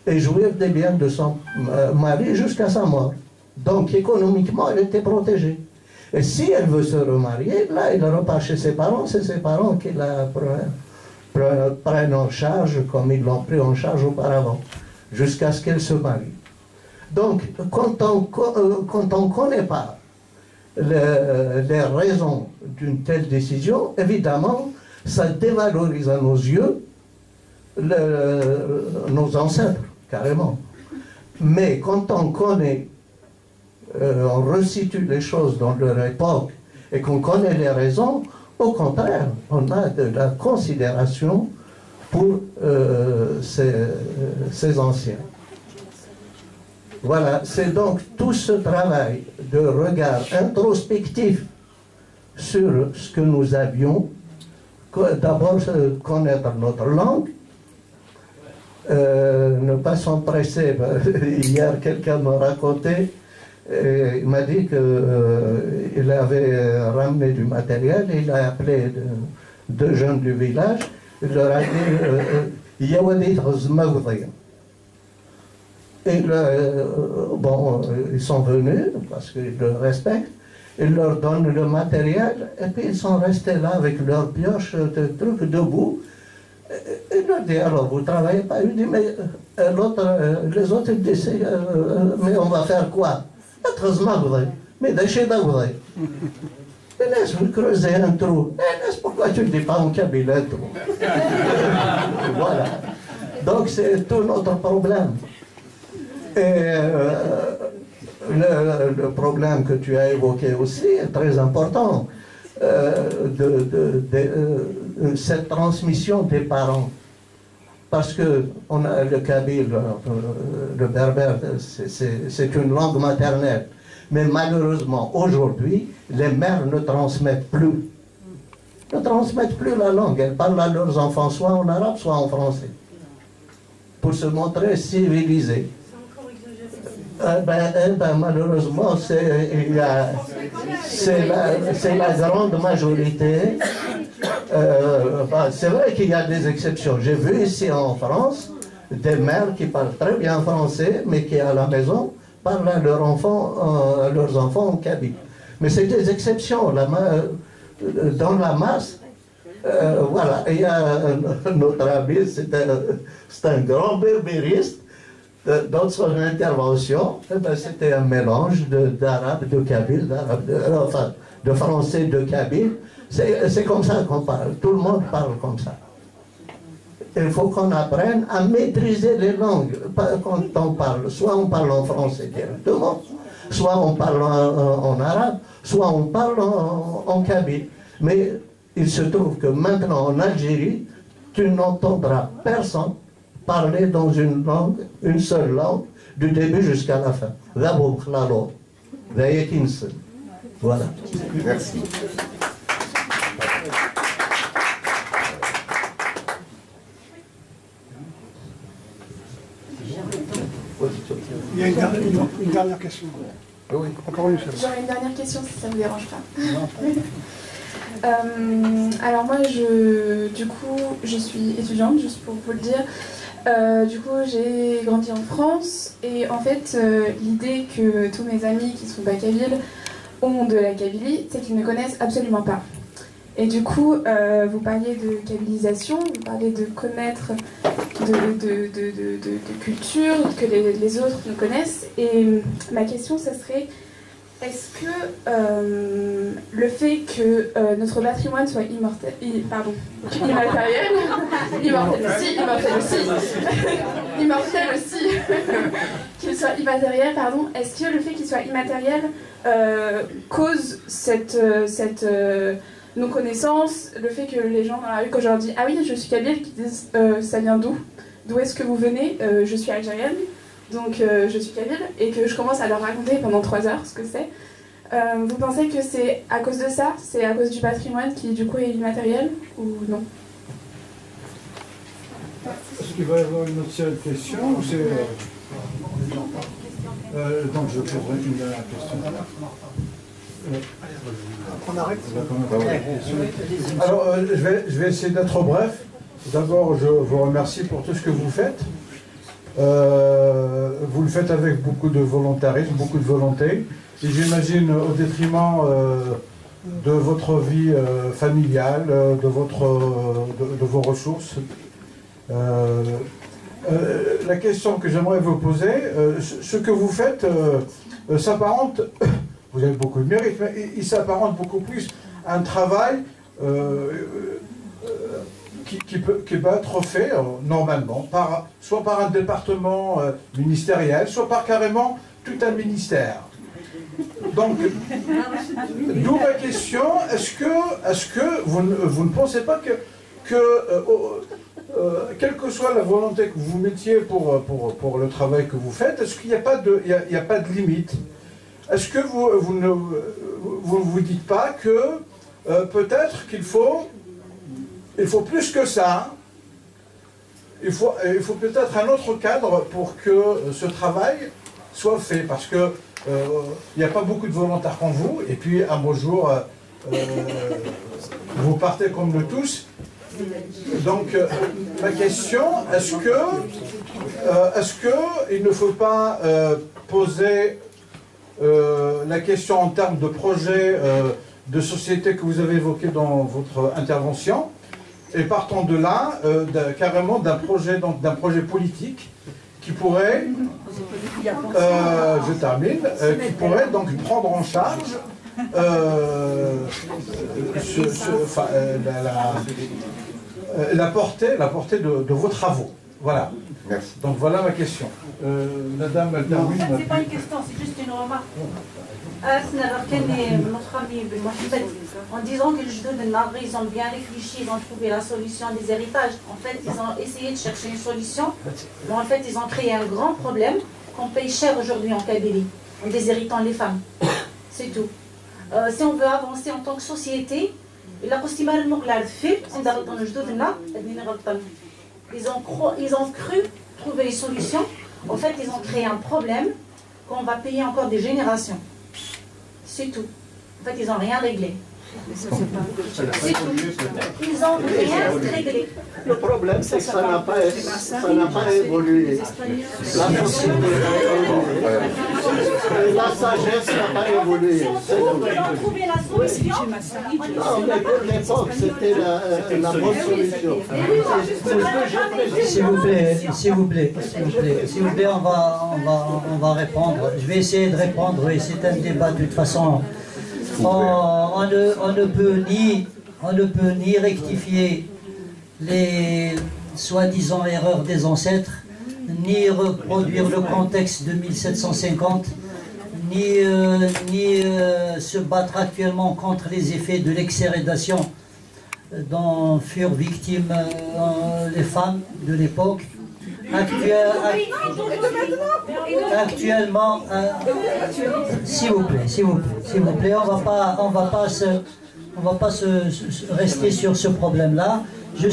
et jouir des biens de son mari jusqu'à sa mort. Donc économiquement, elle était protégée. Et si elle veut se remarier, là, elle repart chez ses parents, c'est ses parents qui la prennent en charge comme ils l'ont pris en charge auparavant, jusqu'à ce qu'elle se marie. Donc, quand on ne connaît pas les raisons d'une telle décision, évidemment, ça dévalorise à nos yeux nos ancêtres, carrément. Mais quand on connaît, on resitue les choses dans leur époque et qu'on connaît les raisons, au contraire, on a de la considération pour ces anciens. Voilà, c'est donc tout ce travail de regard introspectif sur ce que nous avions, d'abord connaître notre langue, ne pas s'empresser. Hier, quelqu'un m'a raconté, il m'a dit qu'il avait ramené du matériel, et il a appelé deux jeunes du village, il leur a dit Yawadit Zmagdaya. Et bon, ils sont venus, parce qu'ils le respectent, ils leur donnent le matériel, et puis ils sont restés là avec leurs pioches, de trucs debout. Il leur dit, alors vous ne travaillez pas? Il dit, mais les autres ils disent, mais on va faire quoi? Mais déchet d'agoué. Mais laisse-vous creuser un trou. Pourquoi tu ne dis pas en cabinet? Voilà. Donc c'est tout notre problème. Et le problème que tu as évoqué aussi est très important, cette transmission des parents. Parce que on a le kabyle, le berbère, c'est une langue maternelle. Mais malheureusement, aujourd'hui, les mères ne transmettent plus. Ne transmettent plus la langue. Elles parlent à leurs enfants soit en arabe, soit en français. Pour se montrer civilisées. Malheureusement, c'est la grande majorité. C'est vrai qu'il y a des exceptions. J'ai vu ici en France des mères qui parlent très bien français, mais qui à la maison parlent à leurs enfants en kabyle. Mais c'est des exceptions. Dans la masse, voilà. Il y a notre ami, c'est un grand berbériste. Dans son intervention, c'était un mélange d'arabe, de kabyle, de français, de kabyle. C'est comme ça qu'on parle. Tout le monde parle comme ça. Il faut qu'on apprenne à maîtriser les langues. Quand on parle, soit on parle en français directement, soit on parle en arabe, soit on parle en kabyle. Mais il se trouve que maintenant en Algérie, tu n'entendras personne parler dans une langue, une seule langue, du début jusqu'à la fin. Voilà. Merci. Il y a une dernière question. Oui. Encore une seule. J'aurais une dernière question si ça ne vous dérange pas. Alors moi, du coup, je suis étudiante, juste pour vous le dire. Du coup, j'ai grandi en France et en fait, l'idée que tous mes amis qui sont pas kabyles ont de la Kabylie, c'est qu'ils ne connaissent absolument pas. Et du coup, vous parliez de kabylisation, vous parlez de connaître de culture que les autres nous connaissent. Et ma question, ça serait, est-ce que le fait que notre patrimoine soit immatériel, qu'il soit immatériel, pardon, est-ce que le fait qu'il soit immatériel cause cette non-connaissance, le fait que les gens dans la rue, quand je leur dis « Ah oui, je suis kabyle », qui disent « Ça vient d'où ? D'où est-ce que vous venez ? Je suis algérienne, donc je suis kabyle », et que je commence à leur raconter pendant 3 heures ce que c'est. Vous pensez que c'est à cause de ça ? C'est à cause du patrimoine qui, du coup, est immatériel, ou non ? Est-ce qu'il va y avoir une autre série de questions ou c'est... donc je poserai une dernière question. On arrête. Alors, je vais essayer d'être bref. D'abord, je vous remercie pour tout ce que vous faites. Vous le faites avec beaucoup de volontarisme, beaucoup de volonté. Et j'imagine au détriment de votre vie familiale, de vos ressources. La question que j'aimerais vous poser, ce que vous faites s'apparente... Vous avez beaucoup de mérite, mais il s'apparente beaucoup plus à un travail qui peut être fait normalement, soit par un département ministériel, soit par carrément tout un ministère. Donc, d'où ma question, est-ce que vous ne pensez pas que quelle que soit la volonté que vous mettiez pour le travail que vous faites, est-ce qu'il n'y a pas de limite ? Est-ce que vous ne vous dites pas que peut-être qu'il faut plus que ça, il faut peut-être un autre cadre pour que ce travail soit fait, parce que il n'y a pas beaucoup de volontaires comme vous, et puis un beau jour, vous partez comme nous tous. Donc, ma question, est-ce que il ne faut pas poser la question en termes de projet de société que vous avez évoqué dans votre intervention, et partant de là, carrément d'un projet politique qui pourrait, je termine, qui pourrait donc prendre en charge la portée de vos travaux. Voilà. Merci. Donc voilà ma question. Madame Aldaoui. En fait, c'est pas une question, c'est juste une remarque. En disant que les judokas de Nabre, ils ont bien réfléchi, ils ont trouvé la solution des héritages. En fait, ils ont essayé de chercher une solution. Mais en fait, ils ont créé un grand problème qu'on paye cher aujourd'hui en Kabylie, en déshéritant les femmes. C'est tout. Si on veut avancer en tant que société, ils ont cru trouver une solution. En fait, ils ont créé un problème qu'on va payer encore des générations. C'est tout. En fait, ils n'ont rien réglé. C'est tout. Ils n'ont rien réglé. Le problème, c'est que ça n'a pas évolué. La sagesse n'a pas évolué. Si on trouver la solution, non, mais pour l'époque, c'était la bonne solution. S'il vous plaît, on va répondre. Je vais essayer de répondre, et c'est un débat de toute façon. On ne peut ni rectifier les soi-disant erreurs des ancêtres, ni reproduire le contexte de 1750, ni se battre actuellement contre les effets de l'exhérédation dont furent victimes les femmes de l'époque. Actuellement, s'il vous plaît, on va pas rester sur ce problème-là. Je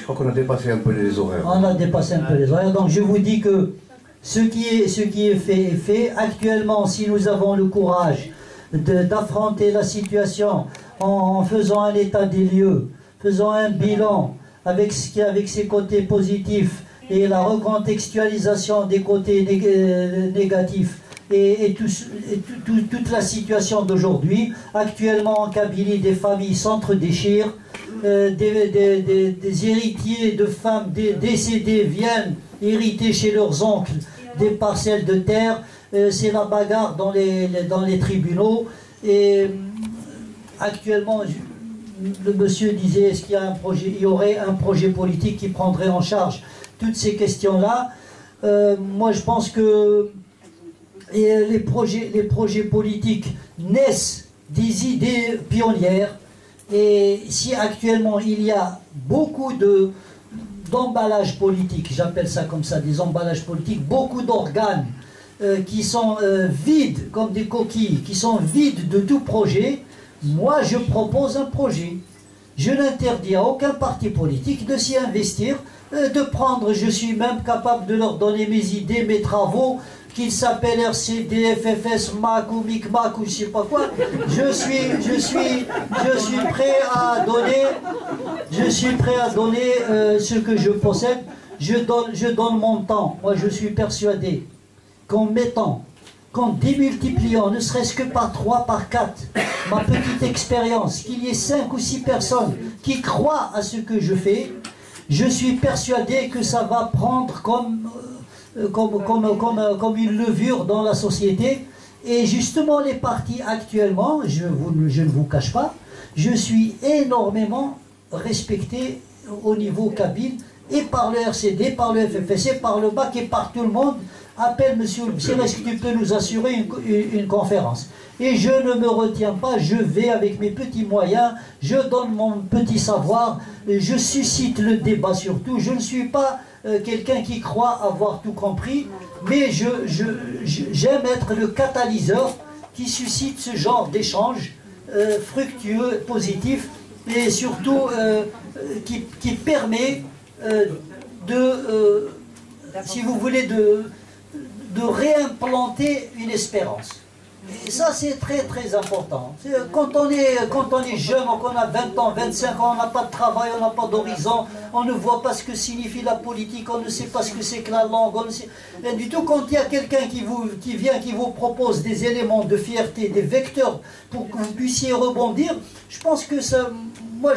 crois qu'on a dépassé un peu les horaires. On a dépassé un peu les horaires. Donc je vous dis que ce qui est fait est fait. Actuellement, si nous avons le courage d'affronter la situation en faisant un état des lieux, faisant un bilan avec ses côtés positifs et la recontextualisation des côtés négatifs et toute la situation d'aujourd'hui. Actuellement en Kabylie, des familles s'entre-déchirent, des héritiers de femmes décédées viennent hériter chez leurs oncles des parcelles de terre. C'est la bagarre dans les tribunaux. Et actuellement, le monsieur disait, est-ce qu'il y a un projet, il y aurait un projet politique qui prendrait en charge toutes ces questions-là. Moi, je pense que les projets politiques naissent des idées pionnières. Et si actuellement il y a beaucoup d'emballages politiques, j'appelle ça comme ça, des emballages politiques, beaucoup d'organes qui sont vides comme des coquilles, qui sont vides de tout projet, moi je propose un projet. Je n'interdis à aucun parti politique de s'y investir, de prendre, je suis même capable de leur donner mes idées, mes travaux, qu'ils s'appellent RCD, FFS, MAC ou MICMAC ou je sais pas quoi. Je suis prêt à donner ce que je possède. Je donne mon temps. Moi je suis persuadé qu'en démultipliant, ne serait-ce que par 3, par 4, ma petite expérience, qu'il y ait 5 ou 6 personnes qui croient à ce que je fais, je suis persuadé que ça va prendre comme une levure dans la société. Et justement les partis actuellement, je ne vous cache pas, je suis énormément respecté au niveau kabyle, et par le RCD, par le FFC, par le BAC et par tout le monde. Appelle monsieur le Bsir, est-ce que tu peux nous assurer une conférence? Et je ne me retiens pas, je vais avec mes petits moyens, je donne mon petit savoir, je suscite le débat surtout. Je ne suis pas quelqu'un qui croit avoir tout compris, mais j'aime être le catalyseur qui suscite ce genre d'échange fructueux, positif, et surtout qui permet si vous voulez, de réimplanter une espérance. Et ça, c'est très très important. Quand on est jeune, quand on a 20 ans, 25 ans, on n'a pas de travail, on n'a pas d'horizon, on ne voit pas ce que signifie la politique, on ne sait pas ce que c'est que la langue, on ne sait rien du tout. Quand il y a quelqu'un qui vient, qui vous propose des éléments de fierté, des vecteurs pour que vous puissiez rebondir, je pense que ça... Moi,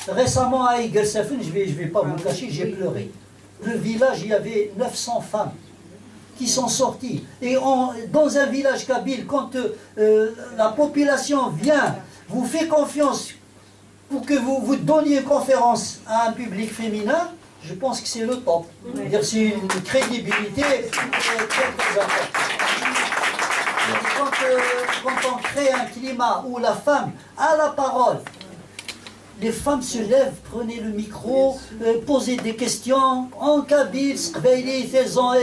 récemment à Egelsefen, je vais pas vous le cacher, j'ai pleuré. Le village, il y avait 900 femmes qui sont sorties. Et dans un village kabyle, quand la population vient, vous fait confiance pour que vous donniez une conférence à un public féminin, je pense que c'est le top. C'est une crédibilité très très importante. Quand on crée un climat où la femme a la parole, les femmes se lèvent, prenez le micro, posez des questions en kabyle, elles ont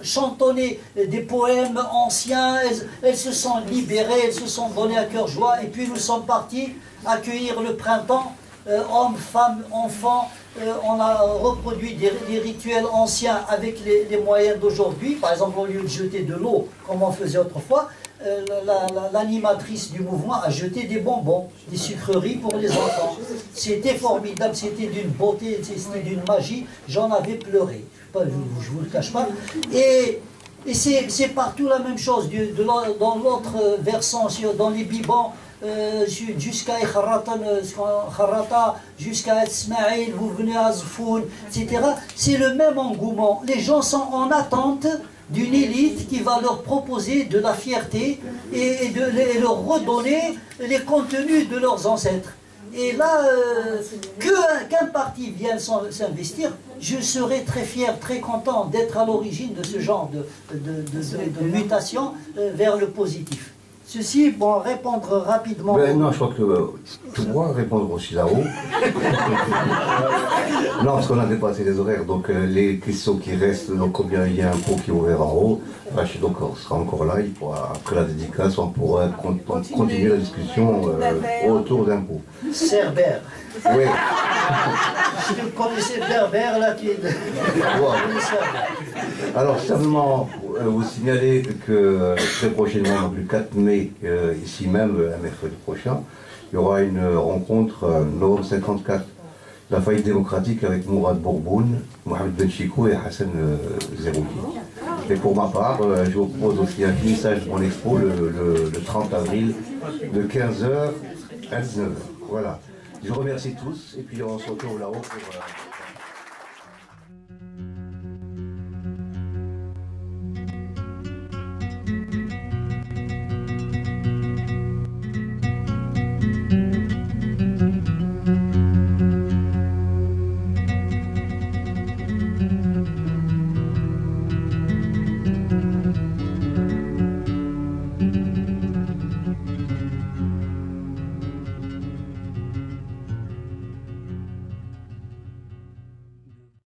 chantonné des poèmes anciens, elles se sont libérées, elles se sont données à cœur joie, et puis nous sommes partis accueillir le printemps, hommes, femmes, enfants. On a reproduit des rituels anciens avec les moyens d'aujourd'hui. Par exemple, au lieu de jeter de l'eau comme on faisait autrefois, l'animatrice du mouvement a jeté des bonbons, des sucreries pour les enfants. C'était formidable, c'était d'une beauté, c'était d'une magie. J'en avais pleuré, je ne vous le cache pas. Et c'est partout la même chose. Dans l'autre versant, dans les Bibans, jusqu'à Kharata, jusqu'à Ismaïl, vous venez à Zfoun, etc. C'est le même engouement. Les gens sont en attente d'une élite qui va leur proposer de la fierté et leur redonner les contenus de leurs ancêtres. Et là, qu'un parti vienne s'investir, je serai très fier, très content d'être à l'origine de ce genre de mutation vers le positif. Ceci, bon, répondre rapidement... Non, je crois que tu dois répondre aussi là-haut. Non, parce qu'on a dépassé les horaires, donc les questions qui restent, donc combien il y a un pot qui est ouvert en haut, donc on sera encore là, il pourra, après la dédicace, on pourra continuer la discussion autour d'un pot. Cerbère. Oui. Si vous connaissez Berbère, là, qui est... Alors, simplement, vous signaler que très prochainement, donc le 4 mai, ici même, un mercredi prochain, il y aura une rencontre novembre 54, la faillite démocratique avec Mourad Bourboun, Mohamed Benchiko et Hassan Zerouli. Et pour ma part, je vous propose aussi un finissage de mon expo le 30 avril de 15h à 19h. Voilà. Je vous remercie tous et puis on se retrouve là-haut pour...